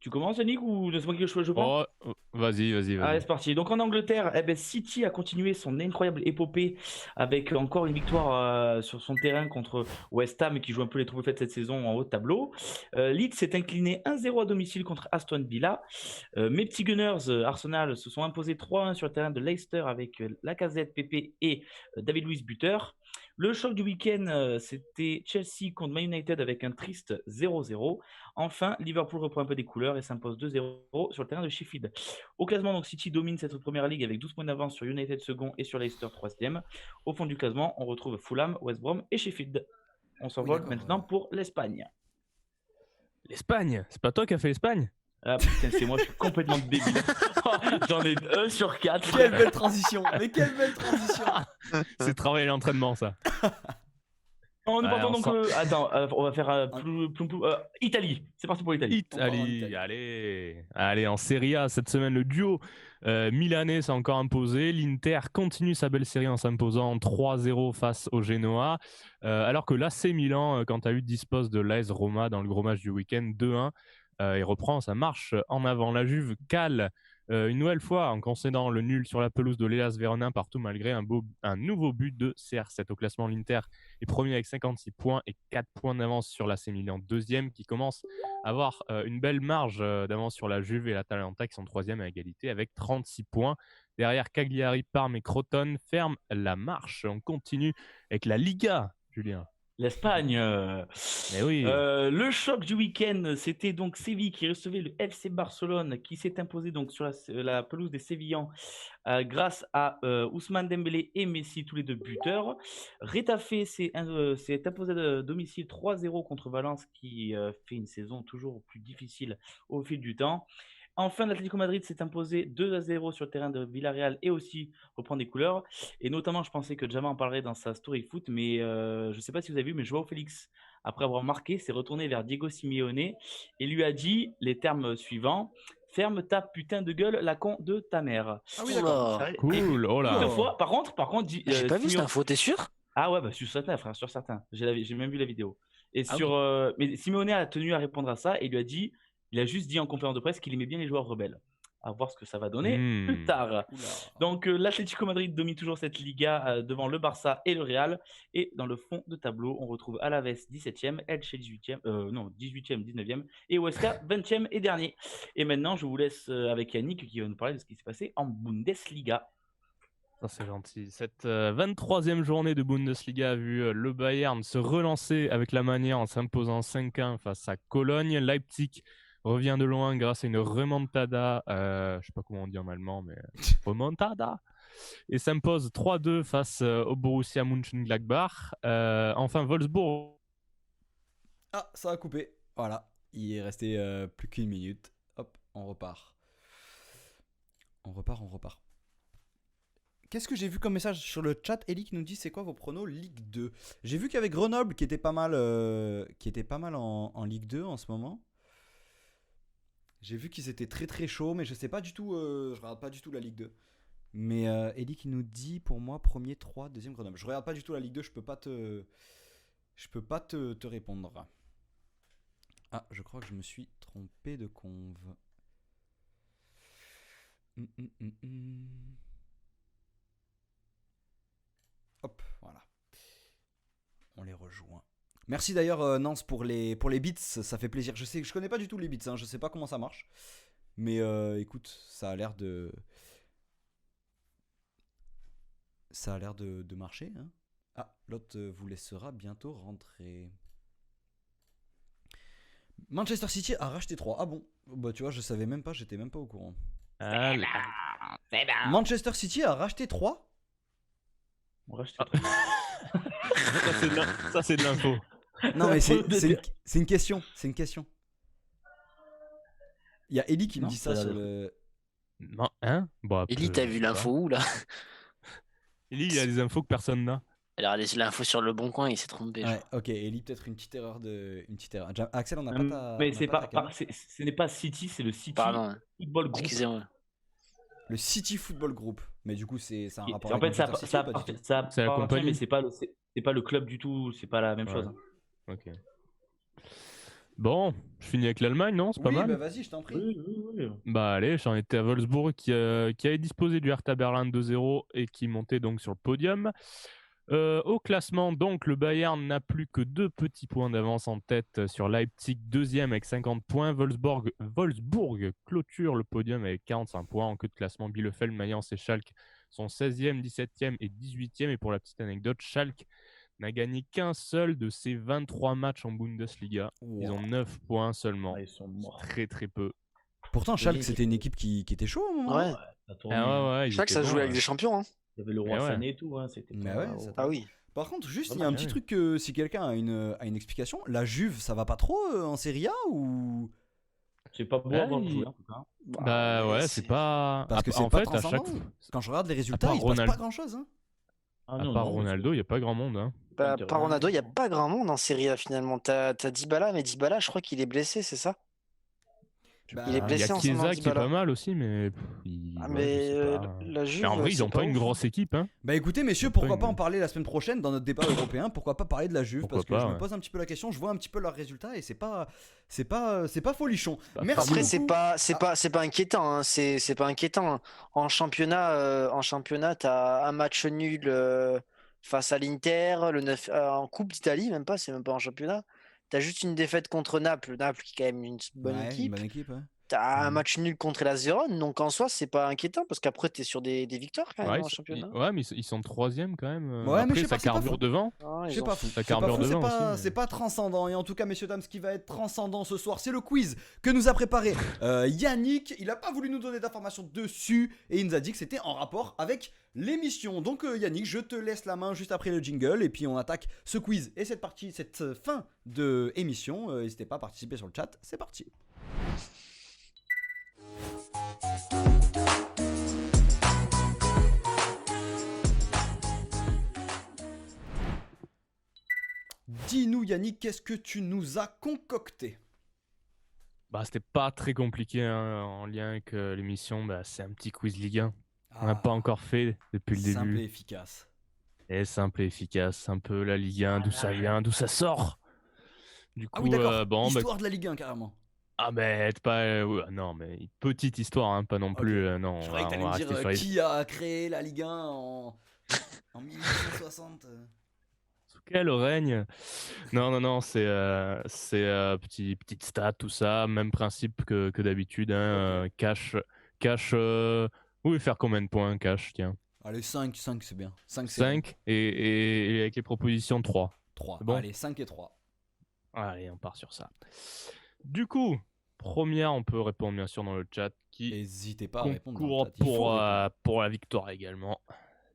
Tu commences, Yannick, ou c'est moi qui je prends? Oh, vas-y. Allez, c'est parti. Donc en Angleterre, City a continué son incroyable épopée avec encore une victoire sur son terrain contre West Ham qui joue un peu les troubles faits cette saison en haut de tableau. Leeds s'est incliné 1-0 à domicile contre Aston Villa. Mes petits Gunners, Arsenal, se sont imposés 3-1 sur le terrain de Leicester avec Lacazette, Pepe et David Luiz buteur. Le choc du week-end, c'était Chelsea contre Man United avec un triste 0-0. Enfin, Liverpool reprend un peu des couleurs et s'impose 2-0 sur le terrain de Sheffield. Au classement, donc City domine cette première ligue avec 12 points d'avance sur United second et sur Leicester troisième. Au fond du classement, on retrouve Fulham, West Brom et Sheffield. On s'envole d'accord, maintenant pour l'Espagne. L'Espagne, c'est pas toi qui as fait l'Espagne? Ah putain, c'est moi, je suis complètement débile. J'en ai 1 sur 4. Quelle belle transition, mais quelle belle transition. C'est travail et l'entraînement ça. On est Ouais, partant on donc. sent- Attends, on va faire Italie. C'est parti pour l'Italie. On part en Italie, Italie. allez, en Serie A cette semaine, le duo milanais s'est encore imposé. L'Inter continue sa belle série en s'imposant 3-0 face au Genoa. Alors que l'AC Milan, quant à lui, dispose de l'AS Roma dans le gros match du week-end 2-1. Et reprend sa marche en avant. La Juve cale une nouvelle fois en concédant le nul sur la pelouse de l'Hellas Vérona partout malgré un nouveau but de CR7 au classement. L'Inter est premier avec 56 points et 4 points d'avance sur l'AC Milan deuxième qui commence à avoir une belle marge d'avance sur la Juve et l'Atalanta qui sont troisième à égalité avec 36 points. Derrière, Cagliari, Parme et Crotone ferment la marche. On continue avec la Liga, Julien. L'Espagne. Eh oui. Le choc du week-end, c'était donc Séville qui recevait le FC Barcelone, qui s'est imposé donc sur la pelouse des Sévillans grâce à Ousmane Dembélé et Messi, tous les deux buteurs. Retafe s'est imposé de domicile 3-0 contre Valence, qui fait une saison toujours plus difficile au fil du temps. Enfin, l'Atlético Madrid s'est imposé 2-0 sur le terrain de Villarreal et aussi reprend des couleurs. Et notamment, je pensais que Jama en parlerait dans sa story foot, mais je ne sais pas si vous avez vu, mais Joao Félix, après avoir marqué, s'est retourné vers Diego Simeone et lui a dit les termes suivants: ferme ta putain de gueule, la con de ta mère. Ah oui, d'accord. Oula. Cool. Oh là. Toutefois, par contre, J'ai pas vu cette info, t'es sûr? Ah ouais, bah, sur certains, frère, sur certains. J'ai même vu la vidéo. Et Ah mais Simeone a tenu à répondre à ça et il a juste dit en conférence de presse qu'il aimait bien les joueurs rebelles. À voir ce que ça va donner plus tard. Oula. Donc l'Atlético Madrid domine toujours cette Liga devant le Barça et le Real. Et dans le fond de tableau, on retrouve Alaves 17e, Elche 18e, non 18e, 19e et Huesca 20e et dernier. Et maintenant, je vous laisse avec Yannick qui va nous parler de ce qui s'est passé en Bundesliga. Ça, c'est gentil. Cette 23e journée de Bundesliga a vu le Bayern se relancer avec la manière en s'imposant 5-1 face à Cologne. Leipzig revient de loin grâce à une remontada, je sais pas comment on dit en allemand, mais remontada, et s'impose 3-2 face au Borussia Mönchengladbach. Enfin, Wolfsburg. Ah, ça a coupé. Voilà, il est resté plus qu'une minute. Hop, on repart. On repart. Qu'est-ce que j'ai vu comme message sur le chat? Ellie qui nous dit c'est quoi vos pronos Ligue 2? J'ai vu qu'il y avait Grenoble qui était pas mal, en Ligue 2 en ce moment. J'ai vu qu'ils étaient très très chauds, mais je sais pas du tout, je regarde pas du tout la Ligue 2. Mais Ellie qui nous dit pour moi premier 3, deuxième Grenoble. Je regarde pas du tout la Ligue 2, je peux pas te répondre. Ah, je crois que je me suis trompé de conve. Hop, voilà. On les rejoint. Merci d'ailleurs Nance pour les beats, ça fait plaisir. Je connais pas du tout les beats, hein, je sais pas comment ça marche. Mais écoute, ça a l'air de marcher. Hein. Ah, l'autre vous laissera bientôt rentrer. Manchester City a racheté 3. Ah bon? Bah tu vois, je savais même pas, j'étais même pas au courant. Manchester City a racheté 3. On rachète Ça, c'est de l'info. Non mais c'est une question, c'est une question. Il y a Ellie qui me dit ça sur le... Non, hein? Bon, Ellie, t'as vu l'info où là? Ellie, il y a des infos que personne n'a. Elle a laissé l'info sur le bon coin, il s'est trompé. Ouais, ok, Ellie, peut-être une petite erreur. Axel, on n'a pas ta... Mais on n'a ta cam. ce n'est pas City, c'est le City Pardon, Football Group. excusez-moi. Le City Football Group. Mais du coup, c'est un rapport En avec fait, Manchester City ou pas du tout? ça C'est la appartient, compagnie. mais c'est pas le club du tout, c'est pas la même Ouais. chose. Ok. Bon, je finis avec l'Allemagne, non? C'est pas Oui, mal. bah vas-y, je t'en prie. Oui. Bah allez, j'en étais à Wolfsburg qui avait disposé du Hertha Berlin 2-0 et qui montait donc sur le podium. Au classement, donc, le Bayern n'a plus que 2 petits points d'avance en tête sur Leipzig, deuxième avec 50 points. Wolfsburg clôture le podium avec 45 points. En queue de classement, Bielefeld, Mayence et Schalke sont 16e, 17e et 18e. Et pour la petite anecdote, Schalke n'a gagné qu'un seul de ses 23 matchs en Bundesliga. Ils ont 9 points seulement. Ils sont morts. Très très peu. Pourtant, Schalke, c'était une équipe qui était chaud au moment. Ouais, Ça tournait, Ouais, ils chaque étaient ça bons, jouait avec ouais. des champions. Hein. Il y avait le roi Mais ouais. Sané et tout. Hein, c'était Mais pas- ouais, ça Ah oui. Par contre, juste, Pas il y a un mal, petit ouais. truc que si quelqu'un a une explication, la Juve, ça va pas trop en Serie A ou... C'est pas beau Ouais, à voir jouer en tout cas. Bah ouais, c'est pas. Parce que c'est en pas fait, à chaque transcendant. fois. Quand je regarde les À résultats, part il se passe Ronaldo. pas grand-chose. Hein. Ah, À non, part non, Ronaldo, il n'y a pas grand monde. Hein. Bah, Pas par Ronaldo, il n'y a intéressant. pas grand monde en Serie A finalement. T'as Dybala, mais Dybala, je crois qu'il est blessé, c'est ça? Bah, Il est Il y blessé a en ce moment, Chiesa qui est Dybala. pas mal aussi, mais. Ah, Ouais, je mais sais pas. la Juve, Mais en vrai, ils c'est n'ont pas une ouf, grosse équipe. Hein. Bah écoutez messieurs, Un peu pourquoi pas une- en parler la semaine prochaine dans notre débat européen? Pourquoi pas parler de la Juve? Pourquoi Parce que pas, je me ouais. pose un petit peu la question, je vois un petit peu leurs résultats et c'est pas folichon. Bah, Merci Après, beaucoup. c'est pas inquiétant. Hein. C'est pas inquiétant. En championnat, t'as un match nul face à l'Inter, en Coupe d'Italie, c'est même pas en championnat. T'as juste une défaite contre Naples. Naples qui est quand même une bonne Ouais, une équipe. bonne équipe. Ouais. T'as un match nul contre la Zérone, donc en soi, c'est pas inquiétant parce qu'après, t'es sur des victoires quand même Ouais, en championnat. ouais, mais ils sont troisième quand même. Ouais, mais je Après, sais ça pas, c'est pas carbure fou. devant. Ah, Je ils sais ont- pas fou. Ça C'est pas carbure fou, c'est devant pas, aussi, c'est pas transcendant. Et en tout cas, messieurs, dames, ce qui va être transcendant ce soir, c'est le quiz que nous a préparé Yannick. Il a pas voulu nous donner d'informations dessus et il nous a dit que c'était en rapport avec l'émission. Donc Yannick, je te laisse la main juste après le jingle et puis on attaque ce quiz et cette partie, cette fin de émission. N'hésitez pas à participer sur le chat. C'est parti. Dis-nous Yannick, qu'est-ce que tu nous as concocté? Bah, c'était pas très compliqué hein, en lien avec l'émission. Bah, c'est un petit quiz Ligue 1. On n'a pas encore fait depuis le simple début. et efficace. Et simple et efficace. Un peu la Ligue 1, d'où ça vient, d'où ça sort. Du coup, Ah oui, d'accord. bon, bah, Histoire de la Ligue 1 carrément. ah, mais pas. Ouais, non, mais petite histoire, hein, pas non Ok. plus. Non, Je on croyais va, que on t'allais va me rester dire sur les. qui a créé la Ligue 1 en 1860. Sous quel règne? Non, c'est petite stat, tout ça, même principe que d'habitude. Hein, cash, oui, faire combien de points, cash, tiens. Allez, 5 c'est bien. 5 c'est 5 et avec les propositions 3. 3. Bon. Allez, 5 et 3. Allez, on part sur ça. Du coup, première, on peut répondre bien sûr dans le chat qui N'hésitez pas à répondre. dans le concourt chat. Il faut répondre. pour la victoire également.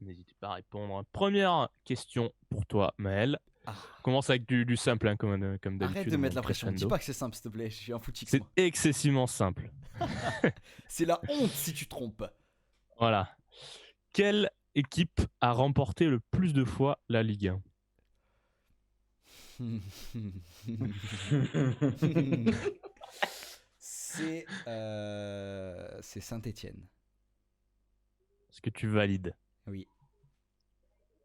N'hésitez pas à répondre. Première question pour toi, Maël. Ah. On commence avec du simple, hein, comme d'habitude. Arrête de mettre la mon pression. Dis crescendo. pas que c'est simple, s'il te plaît. Je suis un footix. C'est Moi. excessivement simple. C'est la honte si tu trompes. Voilà. Quelle équipe a remporté le plus de fois la Ligue 1? C'est Saint-Étienne. Est-ce que tu valides? Oui.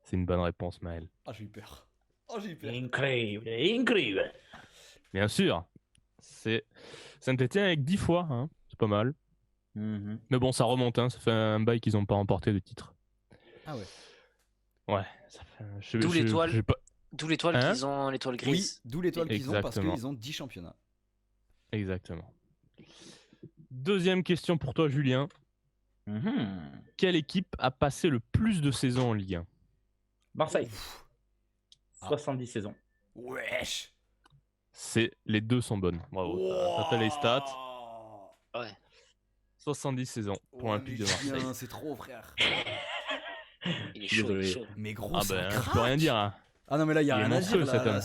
C'est une bonne réponse, Maël. Ah, j'ai eu peur. Oh, j'ai eu peur. Incroyable. Bien sûr. C'est Saint-Étienne avec 10 fois. Hein. C'est pas mal. Mhm. Mais bon, ça remonte. Hein. Ça fait un bail qu'ils n'ont pas remporté de titre. Ah ouais. Ouais. Ça fait... D'où l'étoile. j'ai pas- D'où l'étoile Hein qu'ils ont, l'étoile Oui, grise. d'où l'étoile qu'ils ont parce Exactement. qu'ils ont 10 championnats. Exactement. Deuxième question pour toi, Julien. Mhm. Quelle équipe a passé le plus de saisons en Ligue 1? Marseille, Ouf. 70 saisons. Wesh. Les deux sont bonnes. Bravo. T'as les stats. Ouais. 70 saisons pour Ouais, l'Olympique de mais Marseille. Julien, c'est trop, frère. Il est Je suis chaud, il est désolé. chaud. Mais gros, Ah c'est un ben, je peux crack. rien dire. Hein. Ah non, mais là, il y a Il est rien à monstrueux, dire. cet homme.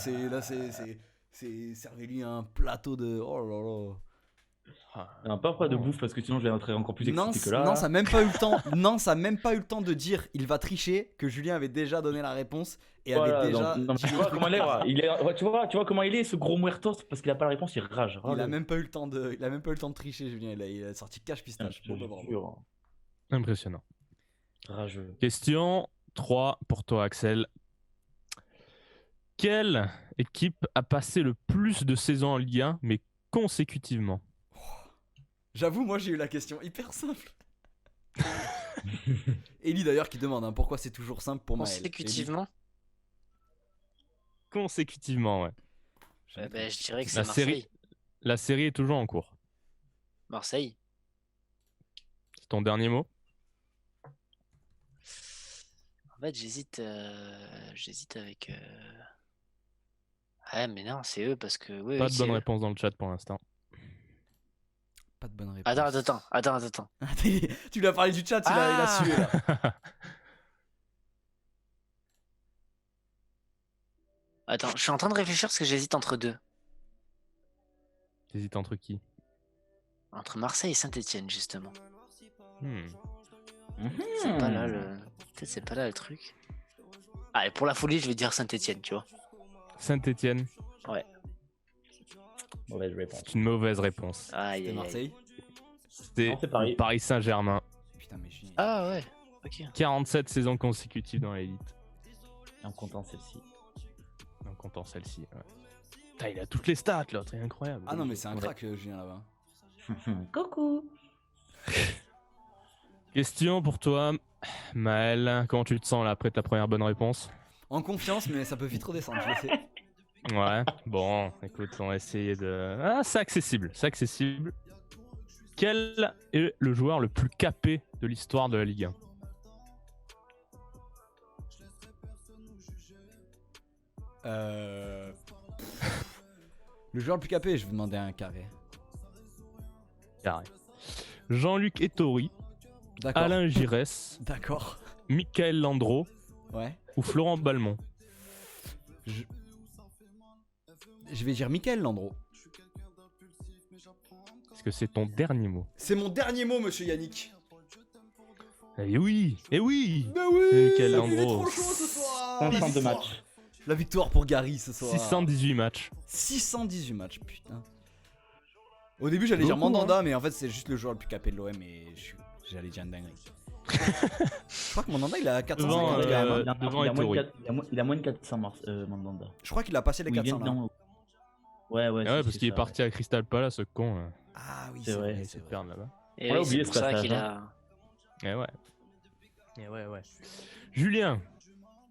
C'est servez-lui un plateau de. Oh là là. Ah, Pas de bouffe parce que sinon je vais être encore plus excité Non, que là. non, ça a même pas eu le temps. Non, ça a même pas eu le temps de dire il va tricher que Julien avait déjà donné la réponse et Voilà, avait déjà. donc, non, mais tu vois comment il est, voilà. Tu vois comment il est ce gros muertos parce qu'il a pas la réponse, il rage. Il a même pas eu le temps de tricher, Julien. Il a sorti cache pistache. Bon, bah, bravo. impressionnant. Rageux. Question 3 pour toi, Axel. Quelle équipe a passé le plus de saisons en Ligue 1, mais consécutivement? J'avoue, moi j'ai eu la question hyper simple. Ellie d'ailleurs qui demande hein, pourquoi c'est toujours simple pour Maël. Consécutivement, Consécutivement, ouais. je dirais que c'est La Marseille. série, la série est toujours en cours. Marseille. C'est ton dernier mot? En fait, j'hésite avec. Ouais, mais non, c'est eux parce que. Oui, Pas oui, de c'est bonne eux. réponse dans le chat pour l'instant. Pas de bonne réponse. Attends. Tu lui as parlé du chat, il a sué là. Attends, je suis en train de réfléchir parce que j'hésite entre deux. T'hésites entre qui? Entre Marseille et Saint-Étienne, justement. C'est Pas là le. Peut-être c'est pas là le truc. Ah, et pour la folie, je vais dire Saint-Étienne, tu vois. Saint-Étienne, Ouais. Mauvaise réponse. c'est une mauvaise réponse. Aïe, C'était aïe, aïe. Marseille. C'était Non, c'est Paris. Paris Saint-Germain. Putain, mais je Ah ouais, ok. 47 saisons consécutives dans l'élite. En comptant celle-ci. En comptant celle-ci. Ouais. Putain, il a toutes les stats, l'autre, c'est incroyable. Ah non, mais c'est un crack, Julien là-bas. Coucou. Question pour toi, Maël. Comment tu te sens là après ta première bonne réponse? En confiance, mais ça peut vite redescendre, je le sais. Ouais, bon, écoute, on va essayer de. Ah, c'est accessible, c'est accessible. Quel est le joueur le plus capé de l'histoire de la Ligue 1? Le joueur le plus capé, je vais demander un carré. Carré. Jean-Luc Ettori, D'accord. Alain Giresse, D'accord. Michael Landreau Ouais. ou Florent Balmont? Je vais dire Michael Landreau. Est-ce que c'est ton dernier mot? C'est mon dernier mot, monsieur Yannick. Eh oui, eh oui. Bah oui. C'est Michael Il est Landreau. trop chaud ce soir. 500 de victoire. match. La victoire pour Gary ce soir. 618 matchs. 618 matchs, putain. Au début, j'allais dire Beaucoup, Mandanda, mais en fait, c'est juste le joueur le plus capé de l'OM et j'allais dire une dinguerie. Je crois que Mandanda, il a 450 Devant, quand même, hein. devant Ettori. Il a moins de 400 Mandanda. Je crois qu'il a passé les Oui, il 400 vient là. dedans. Ouais, Ah ouais, parce qu'il est parti à Crystal Palace, ce con. Ah oui, C'est vrai, c'est C'est vrai. perdre là-bas. Et On l'a oui, c'est oublié pour ce ça passage, qu'il a. Eh ouais. Eh ouais. Julien,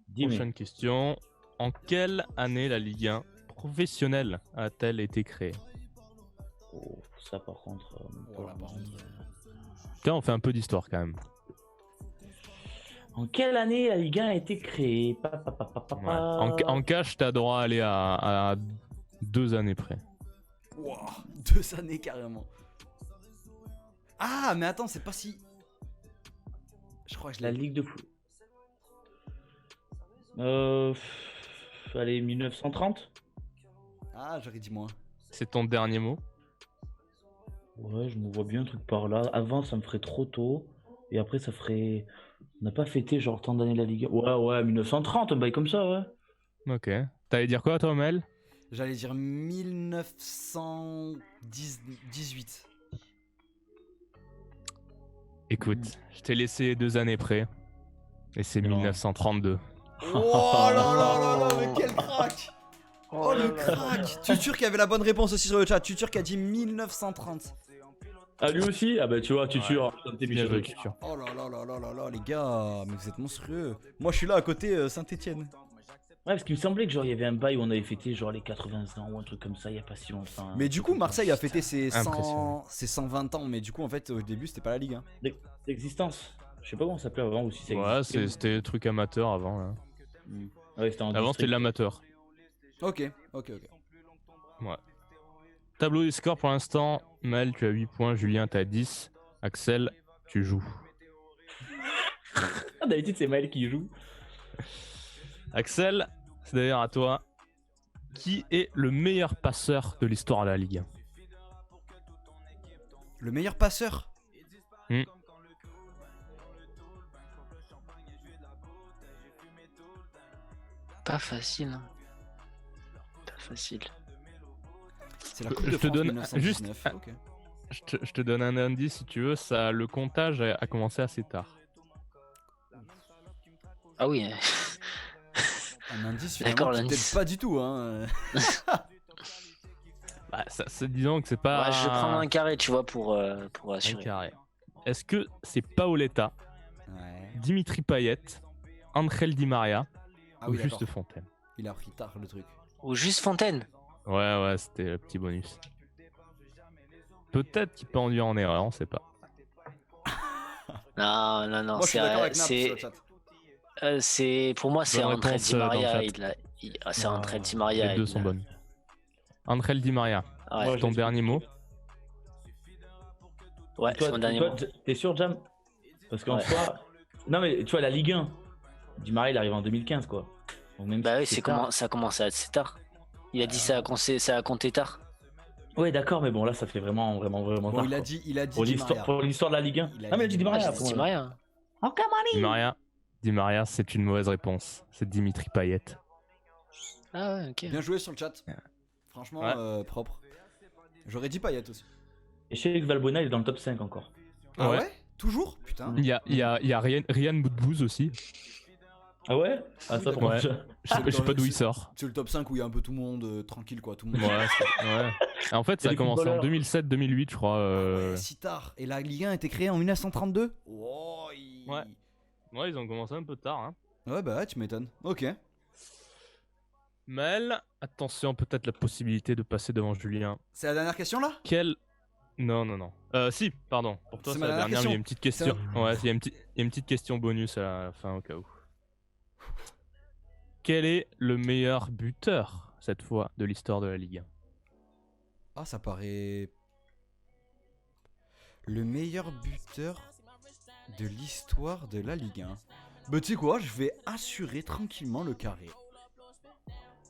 Dis-moi. prochaine question. En quelle année la Ligue 1 professionnelle a-t-elle été créée? Oh, ça par contre. Voilà, par contre. Tiens, on fait un peu d'histoire quand même. En quelle année la Ligue 1 a été créée? Ouais. En cash, t'as droit à aller à 2 années près. Wouah, 2 années carrément. Ah, mais attends, c'est pas si. Je crois que je La l'ai. Ligue de foot. Allez, 1930. Ah, j'aurais dit moins. C'est ton dernier mot? Ouais, je me vois bien un truc par là. Avant, ça me ferait trop tôt. Et après, ça ferait. On n'a pas fêté genre tant d'années la Ligue 1. Ouais, 1930, un bail comme ça, ouais. Ok. T'allais dire quoi, toi, Mel? J'allais dire 1918. Écoute, je t'ai laissé 2 années près. Et c'est Non. 1932. Oh là là là là, mais quel crack! Oh le crack! Tutur qui avait la bonne réponse aussi sur le chat. Tutur qui a dit 1930. Ah, lui aussi? Ah, bah tu vois, tu Ouais. tues. Bien joué, Tutur. Oh là là là là là là, les gars, mais vous êtes monstrueux. Moi je suis là à côté Saint-Etienne. Ouais, parce qu'il me semblait que genre il y avait un bail où on avait fêté genre les 80 ans ou un truc comme ça il y a pas si longtemps. Mais du coup, Marseille a fêté ses Impressionnant. 120 ans. Mais du coup, en fait, au début, c'était pas la Ligue 1. D'existence. Je sais pas comment ça s'appelait avant ou si ça Ouais, existait. c'était le truc amateur avant. Là. Ouais, c'était en Avant, c'était de l'amateur. Ok. Ouais. Tableau des scores pour l'instant. Mel, tu as 8 points. Julien, tu as 10. Axel, tu joues. Ah, d'habitude c'est Maël qui joue. Axel, c'est d'ailleurs à toi. Qui est le meilleur passeur de l'histoire de la Ligue 1? Le meilleur passeur. Pas facile. Hein. Pas facile. C'est la Coupe de Je te France donne 1919. juste- Ok. Je te donne un indice si tu veux. Ça, le comptage a commencé assez tard. Ah oui. Un indice D'accord, finalement qui t'aide l'indice. pas du tout. Hein. Bah, disons que c'est pas Ouais, je vais prendre un carré, tu vois, pour un assurer. carré. Est-ce que c'est Paoletta, Ouais. Dimitri Payet, Angel Di Maria Ah ou oui, juste d'accord. Fontaine? Il a pris tard le truc. Ou juste Fontaine. Ouais, c'était le petit bonus. Peut-être qu'il peut en dire en erreur, on sait pas. Non, Moi je suis d'accord avec Nap sur le chat. pour moi, c'est Bonne André réponse, Di dans le Maria. chat. C'est André Di Maria. Les deux sont bonnes. Angel Di Maria, Ouais, Ouais, ton je- dernier mot? ouais, c'est mon dernier mot. T'es sûr, Jam? Parce qu'en Ouais. soi. Non, mais tu vois, la Ligue 1, Di Maria il arrive en 2015 quoi. Donc, même Bah si oui, c'est c'est tard. comment ça a commencé assez tard. Il a dit ça a compté tard. Ouais, d'accord, mais bon, là ça fait vraiment Bon, tard. il a quoi. dit Pour Di l'histoire Maria. pour l'histoire de la Ligue 1. Il a Ah, mais il a dit dit Di Ah, Maria. j'ai dit Di Maria. Di Maria, c'est une mauvaise réponse. C'est Dimitri Payet. Ah ouais, ok. Bien joué sur le chat. Franchement, Ouais. propre. J'aurais dit Payet aussi. Et je sais que Valbuena il est dans le top 5 encore. Ah Ouais. ouais? Toujours? Putain. Il y a Ryan Boudbouz aussi. Ah ouais? Ah, ça, Ouais. pour Ouais. Je sais pas d'où il sort. C'est le top 5 où il y a un peu tout le monde tranquille quoi. Tout le monde. Ouais. En fait, Il y ça a a des commencé en footballeurs. 2007-2008, je crois. Ouais, si tard. Et la Ligue 1 a été créée en 1932? Oh, Ouais. Ouais, ils ont commencé un peu tard. Hein. Ouais, bah ouais, tu m'étonnes. Ok. Mel, attention, peut-être la possibilité de passer devant Julien. C'est la dernière question là? Non. Si, pardon. Pour toi, C'est c'est ma la dernière dernière, mais il y a question. une petite question. Ouais, il y a une petite question bonus à la fin au cas où. Quel est le meilleur buteur, cette fois, de l'histoire de la Ligue 1? Ah, ça paraît. Le meilleur buteur de l'histoire de la Ligue 1. Bah, tu sais quoi, je vais assurer tranquillement le carré.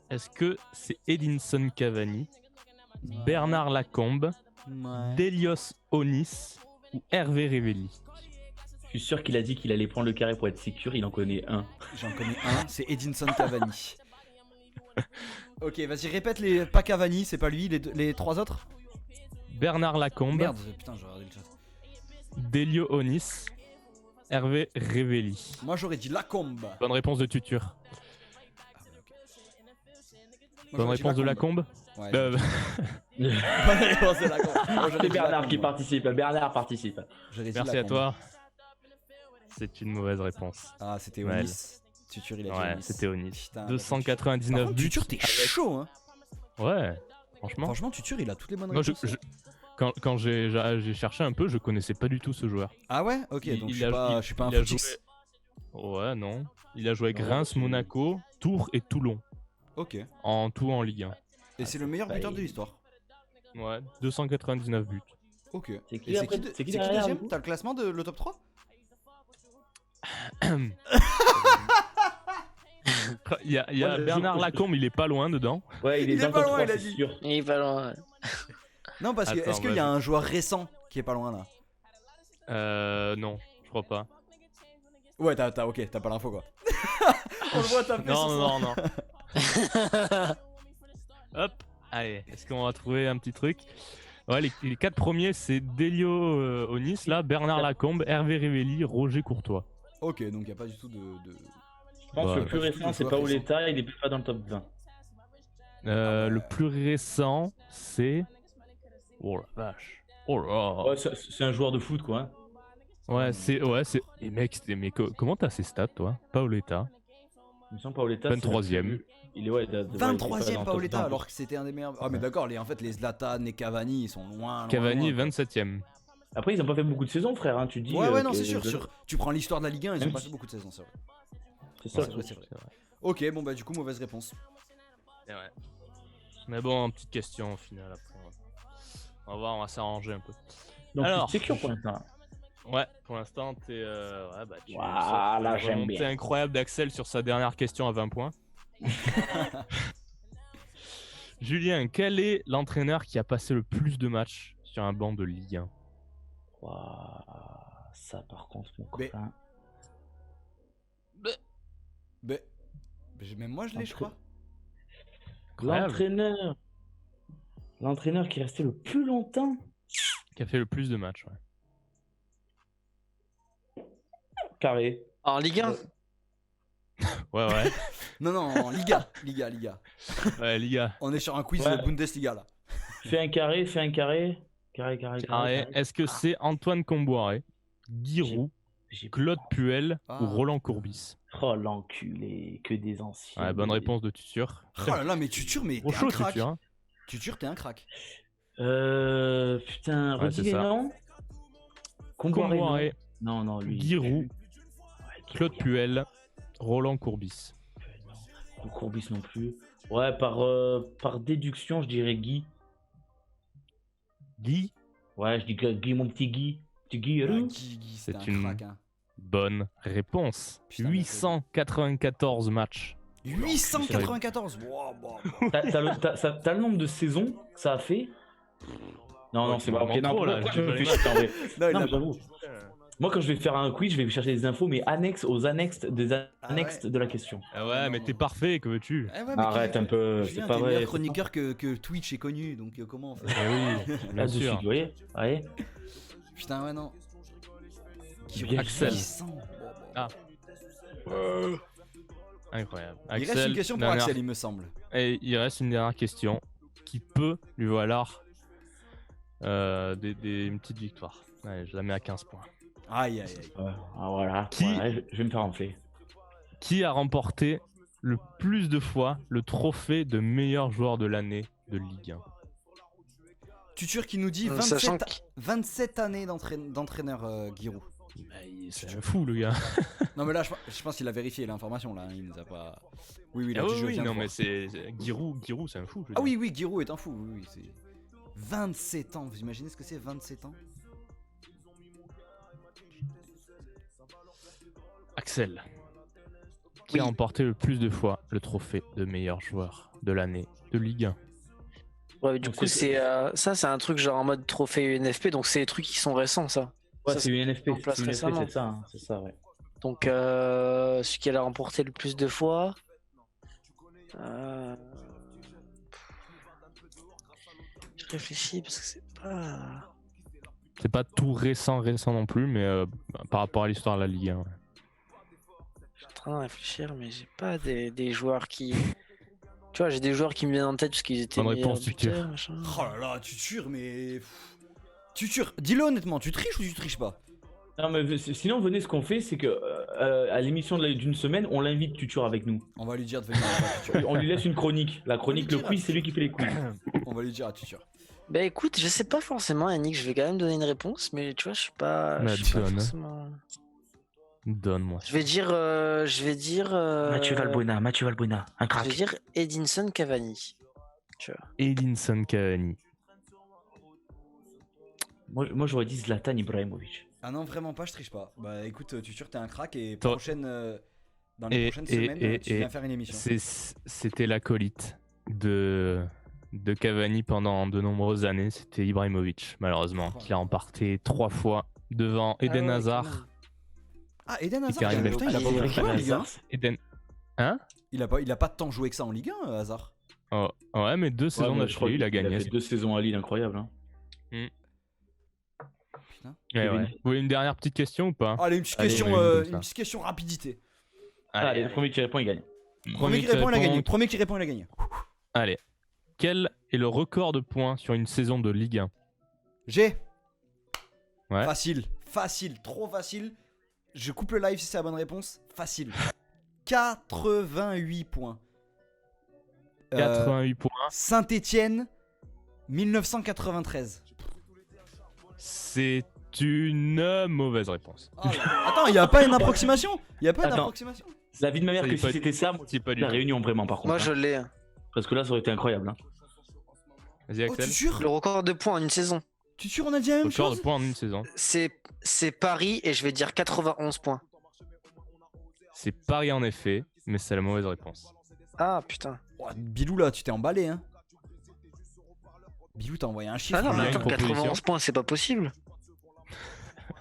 Est-ce que c'est Edinson Cavani, Bernard Lacombe, Ouais. Delios Onis ou Hervé Révelli? Je suis sûr qu'il a dit qu'il allait prendre le carré pour être sécure, il en connaît un. J'en connais un, c'est Edinson Cavani. Ok, vas-y, répète les. Pas Cavani, c'est pas lui, les trois autres. Bernard Lacombe, Merde, putain, j'ai regardé le chat. Delio Onis, Hervé Révelli. Moi j'aurais dit Lacombe. Bonne réponse de Tutur. Moi, Bonne j'aurais dit réponse de Lacombe. Ouais. Euh, Bonne réponse de Lacombe. Moi, j'aurais C'est dit Bernard Lacombe. qui participe. Bernard participe. J'aurais dit Merci à Lacombe. toi. C'est une mauvaise réponse. Ah, c'était Maël. Onis. Tutur, il a dit Ouais, Onis. c'était Onis. Putain, 299 Par contre, buts. Tutur, t'es chaud, hein. Ouais, franchement. Franchement, Tutur, il a toutes les bonnes Moi, réponses. quand j'ai cherché un peu, je connaissais pas du tout ce joueur. Ah ouais. Ok, Il- donc il je a- suis pas un il a footix. Ouais, non. Il a joué avec Non, Reims, c'est- Monaco, Tours et Toulon. Ok. En tout en Ligue 1. Et c'est le meilleur bah, buteur il- de l'histoire. Ouais, 299 buts. Ok. C'est qui Et après c'est C'est qui qui derrière, deuxième? du coup T'as le classement de le top 3? Il y a Moi, je- Bernard je- Lacombe, il est pas loin dedans. Ouais, il est Il dans est le pas top loin, 3, il a c'est dit. sûr. Il est pas loin. Non, parce que Attends, est-ce qu'il y a vas-y. un joueur récent qui est pas loin là? Non, je crois pas. Ouais, ok, t'as pas l'info quoi. On le voit taper sur Non, son- non, non. Hop, allez, est-ce qu'on va trouver un petit truc? Ouais, les 4 premiers, c'est Delio Onis, là, Bernard Lacombe, Hervé Révelli, Roger Courtois. Ok, donc y a pas du tout de. Je pense Ouais, que le plus pas du tout récent, de c'est joueur Paoletta, il est plus pas dans le top 20. Le plus récent, c'est. Oh la vache. Oh là. Ouais, c'est un joueur de foot, quoi. Hein. Ouais, c'est. Et mec, comment t'as ces stats, toi? Paoletta. Il me semble Paoletta. 23e. Il est ouais, 23ème Paoletta alors que c'était un des meilleurs. Ah, mais d'accord, en fait, les Zlatan et Cavani ils sont loin. Cavani, loin, 27ème. Après, ils ont pas fait beaucoup de saisons, frère. Hein, tu dis. Ouais, non, que- c'est sûr. Tu prends l'histoire de la Ligue 1, ils ont Même pas si- fait beaucoup de saisons, c'est vrai. C'est ça. C'est vrai, c'est vrai. Ok, bon, bah, du coup, mauvaise réponse. C'est vrai. Mais bon, petite question au final après. On va voir, on va s'arranger un peu. Donc, Alors, c'est sûr pour l'instant. Ouais, pour l'instant, t'es. Ouais, bah, tu Voilà, c'est une j'aime remontée bien. incroyable d'Axel sur sa dernière question à 20 points. Julien, quel est l'entraîneur qui a passé le plus de matchs sur un banc de Ligue 1? Waouh, ça, par contre, mon Mais- copain. Bah, même moi, je l'ai, je crois. Incroyable. L'entraîneur qui est resté le plus longtemps. Qui a fait le plus de matchs, ouais. Carré. En Ligue 1. Ouais, ouais. Non, en Liga. Liga. Ouais, Ligue 1. On est sur un quiz Ouais. de Bundesliga là. Fais un carré. Carré. Est-ce que c'est Antoine Comboiré, Guy Roux, Claude Puel Ah. ou Roland Courbis? Oh, l'enculé, que des anciens. Ouais, bonne réponse de Tutur. Oh là là, mais Tutur, mais Trop t'es un chaud, crack. Tutur. Hein. Tutur, t'es un crack. Putain, Ouais, redis c'est les ça. noms. Comboiré, Comboiré, non, lui. Guy Roux, Ouais, Claude Puel, Roland Courbis. Non, Courbis non plus. Ouais, par déduction, je dirais Guy. Guy, Ouais, je dis Guy, mon petit Guy. Petit Guy, Ah, allô Guy, c'est un C'est une- crack. Hein. bonne réponse. Putain, 894 matchs. 894. Wow, wow. T'as le nombre de saisons que ça a fait? Non, Ouais, c'est pas ok. vraiment Non, trop, là, pourquoi je je me vais fais chier, en vrai. Non, il Non, a- mais j'avoue. Moi, quand je vais faire un quiz, je vais chercher des infos, mais annexes aux annexes des annexes ouais. de la question. Ah ouais, non, mais non. t'es parfait, que veux-tu? Eh ouais, mais Arrête un peu, Julien, c'est pas t'es vrai. meilleur chroniqueur que Twitch est connu, donc comment on fait? Eh oui, bien Là-dessus, sûr. vous voyez? Ouais. Putain, ouais, non. Bien Axel. 800. Wow, wow. Ah. Incroyable. Il reste une question pour dernière- Axel, il me semble. Et il reste une dernière question qui peut lui valoir une petite victoire. Allez, je la mets à 15 points. Aïe, aïe, aïe. Ah, voilà. Qui- Voilà, je vais me faire enfler. Qui a remporté le plus de fois le trophée de meilleur joueur de l'année de Ligue 1? Tutur qui nous dit Sachant 27 années d'entraîneur, Giroud. Bah, c'est un fou, le gars. Non, mais là, je pense qu'il a vérifié l'information. Là, il nous a pas. Oui, il a Ah dit oui, je oui, viens de non, voir. mais c'est Giroud, c'est un fou. je veux Ah dire. oui, Giroud est un fou. Oui, c'est 27 ans. Vous imaginez ce que c'est 27 ans? Axel, qui Oui. a remporté le plus de fois le trophée de meilleur joueur de l'année de Ligue 1? Ouais, du Donc coup, c'est- ça, c'est un truc genre en mode trophée UNFP, donc c'est des trucs qui sont récents, ça. Ouais, Ça, c'est une NFP, en place c'est une NFP, récemment. c'est ça, hein, c'est ça, ouais. Donc, celui qui a remporté le plus de fois. euh, Je réfléchis parce que c'est pas. C'est pas tout récent non plus, mais par rapport à l'histoire de la Ligue 1. Ouais. Je suis en train de réfléchir, mais j'ai pas des joueurs qui. Tu vois, j'ai des joueurs qui me viennent en tête parce qu'ils étaient Bonne meilleurs réponse, Tutur. buteurs, machin. Oh là là, Tutur, mais. Tutur, dis-le honnêtement, tu triches ou tu triches pas? Non, mais sinon, venez, ce qu'on fait, c'est que à l'émission d'une semaine, on l'invite Tutur avec nous. On va lui dire de venir. à Tutur. On lui laisse une chronique. La chronique, le quiz, c'est lui qui fait les quiz. On va lui dire à Tutur. Bah écoute, je sais pas forcément, Yannick, je vais quand même donner une réponse, mais tu vois, je suis pas. Bah, Je suis pas donne. forcément. Donne-moi. Je vais dire. Mathieu Valbuena, un Je crack. vais dire Edinson Cavani. Tu vois. Edinson Cavani. Moi j'aurais dit Zlatan Ibrahimovic. Ah non, vraiment pas, je triche pas. Bah écoute, Tutur, t'es un crack et Toi- dans les prochaines semaines, tu viens et faire une émission. C'était l'acolyte de Cavani pendant de nombreuses années. C'était Ibrahimovic, malheureusement, qui a remporté 3 fois devant Eden Ah ouais, Hazard. quand même. Ah, Eden Hazard, Karim putain, il a pas Benzema. beaucoup joué en Ligue 1. Eden. Hein? Il a pas tant joué que ça en Ligue 1, Hazard. Oh, ouais, mais 2 saisons Ouais, mais je crois d'affilée, il a qu'il gagné. fait 2 saisons à Lille incroyables. Hein. Putain. Ouais, Kevin. ouais. Vous voulez une dernière petite question ou pas? Allez, une petite Allez, question, on va une comme ça. petite question rapidité. Allez, le premier qui répond, il gagne. Premier qui répond, il a gagné. Premier qui répond, il a gagné. Allez. Quel est le record de points sur une saison de Ligue 1? G. Ouais. Facile, trop facile. Je coupe le live si c'est la bonne réponse. Facile. 88 points. 88 points. Saint-Étienne, 1993. C'est une mauvaise réponse. Oh là. Attends, il y a pas une approximation? Il y a pas une Attends. approximation? La vie de ma mère Ça y que est, si pas c'était ça, moi, C'est pas du la tout. réunion vraiment par contre. Moi, hein. je l'ai. Parce que là, ça aurait été incroyable. Hein. Vas-y, Oh, Axel. tu jures? Le record de points en une saison. Tu jures, on a dit la même Record de chose? points en une saison. C'est Paris et je vais dire 91 points. C'est Paris en effet, mais c'est la mauvaise réponse. Ah putain. Oh, Bilou, là, tu t'es emballé, hein. Bilou, t'as envoyé un chiffre. Ah non, il y a mais une attends, proposition. 91 points, c'est pas possible.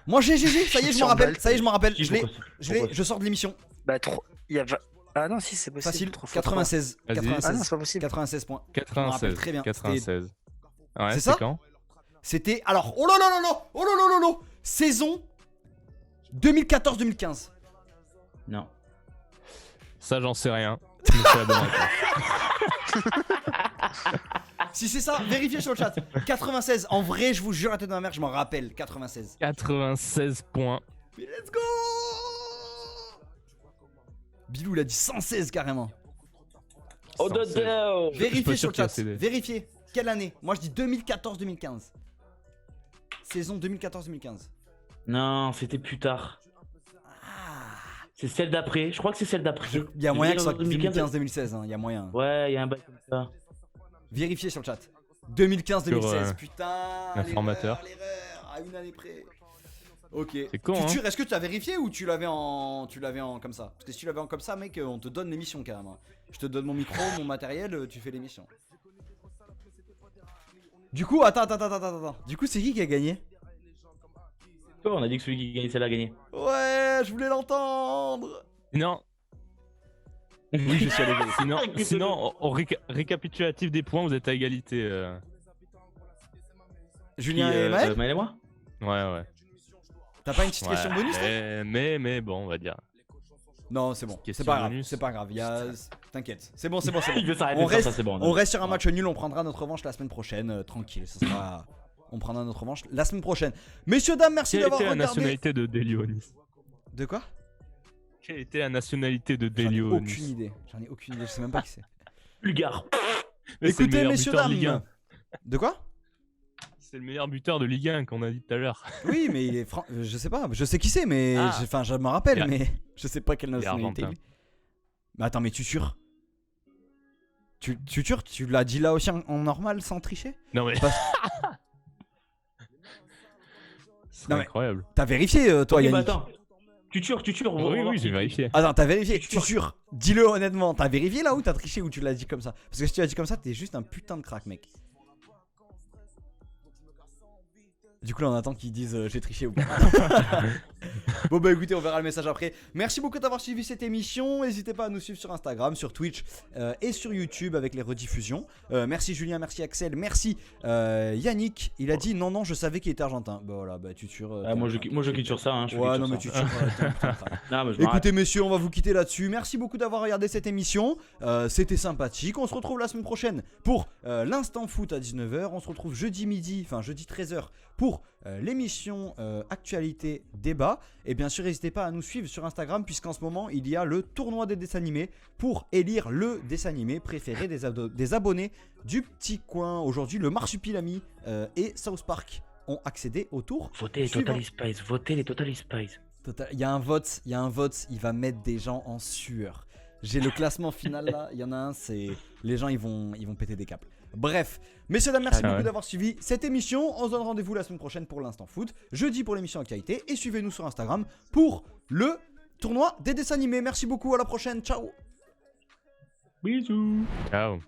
Moi, j'ai, ça y est, je m'en rappelle. Ça y est, je m'en rappelle. Qui, Je l'ai, pourquoi- je l'ai, pourquoi- je sors de l'émission. Bah, trop. Il y a. Ah non, si, c'est possible. Facile. 3 fois 96. Vas-y. 96. Ah non, c'est pas possible. 96 points. Je me 96. rappelle très bien. 96. Ouais, C'est ça quand? C'était. Alors, oh là là là là! Oh là là là là! Saison 2014-2015. Non. Ça, j'en sais rien. Mais c'est la bonne réponse. Si c'est ça, vérifiez sur le chat. 96. En vrai, je vous jure à la tête de ma mère, je m'en rappelle. 96. 96 points. Mais let's go! Bilou, il a dit 116 carrément. Oh, 116. Dodo. Vérifiez pas sur sûr le qu'il y a chat. CD. Vérifiez. Quelle année? Moi, je dis 2014-2015. Saison 2014-2015. Non, c'était plus tard. Ah. C'est celle d'après. Je crois que c'est celle d'après. Il y a moyen que ce soit 2015. 2015-2016. Hein. Il y a moyen. Ouais, il y a un bail comme ça. Vérifiez sur le chat. 2015-2016. Sur, Putain. l'informateur. L'erreur. À une année près. Ok. C'est con, hein. Est-ce que tu as vérifié ou tu l'avais en comme ça? Parce que si tu l'avais en comme ça, mec, on te donne l'émission carrément. Je te donne mon micro, mon matériel, tu fais l'émission. Du coup, attends. Du coup, c'est qui a gagné? Toi, on a dit que celui qui gagnait celle-là a gagné. Ouais, je voulais l'entendre. Non. Oui, je suis allé vérifier. Sinon au récapitulatif des points, vous êtes à égalité. Julien et Maël, Maël et moi. Ouais. t'as pas une petite question Ouais, bonus là? mais bon, on va dire. Non, c'est bon. Question C'est pas grave. bonus. C'est pas grave. T'inquiète. C'est bon. Il veut s'arrêter On sur ça, reste, c'est bon. on reste sur un match nul. On prendra notre revanche la semaine prochaine. Tranquille. Ça sera. On prendra notre revanche la semaine prochaine. Messieurs, dames, merci Quelle d'avoir était la regardé. nationalité de Delionis? De quoi? Quelle était la nationalité de J'en ai Delionis? aucune idée. J'en ai aucune idée. Je sais même pas qui c'est. Bulgare. Mais c'est le Écoutez, meilleur messieurs, buteur de Ligue 1. dames. De quoi? C'est le meilleur buteur de Ligue 1 qu'on a dit tout à l'heure. Oui, mais il est je sais pas, je sais qui c'est, mais Ah. enfin, je me rappelle, Il est- mais je sais pas quelle il est nationalité. argentin. Mais attends, mais tu sûr? Tu sûr? Tu l'as dit là aussi en normal sans tricher? Non mais. Parce- C'est Non, mais- incroyable. T'as vérifié, toi, Ok, bah Yannick? attends. Tu tures. Oui, j'ai vérifié. Attends, t'as vérifié? Tu Tu sûr? Dis-le honnêtement, t'as vérifié là ou t'as triché ou tu l'as dit comme ça? Parce que si tu l'as dit comme ça, t'es juste un putain de crack, mec. Du coup là on attend qu'ils disent j'ai triché ou pas. Bon bah écoutez, on verra le message après. Merci beaucoup d'avoir suivi cette émission. N'hésitez pas à nous suivre sur Instagram, sur Twitch et sur YouTube avec les rediffusions. Merci Julien, merci Axel, merci Yannick. Il a dit non je savais qu'il était argentin. Bah voilà, bah tu tures. Moi je quitte sur ça. Hein, je Ouais quitte non sur mais ça. tu tures. T'es un putain de crack. Non, mais je m'arrête. Écoutez messieurs, on va vous quitter là-dessus. Merci beaucoup d'avoir regardé cette émission. C'était sympathique. On se retrouve la semaine prochaine pour l'instant foot à 19h. On se retrouve jeudi midi, enfin jeudi 13h pour l'émission actualité débat. Et bien sûr n'hésitez pas à nous suivre sur Instagram puisqu'en ce moment il y a le tournoi des dessins animés pour élire le dessin animé préféré des abonnés du petit coin. Aujourd'hui le Marsupilami et South Park ont accédé au tour. Votez les suivant. Total Spice. Votez les Total Spice. Il y a un vote, il va mettre des gens en sueur. J'ai le classement final là, il y en a un, c'est les gens ils vont péter des câbles. Bref, messieurs dames, merci Ah beaucoup ouais. d'avoir suivi cette émission. On se donne rendez-vous la semaine prochaine pour l'instant foot, jeudi pour l'émission actualité et suivez-nous sur Instagram pour le tournoi des dessins animés. Merci beaucoup, à la prochaine, ciao. Bisous. Ciao.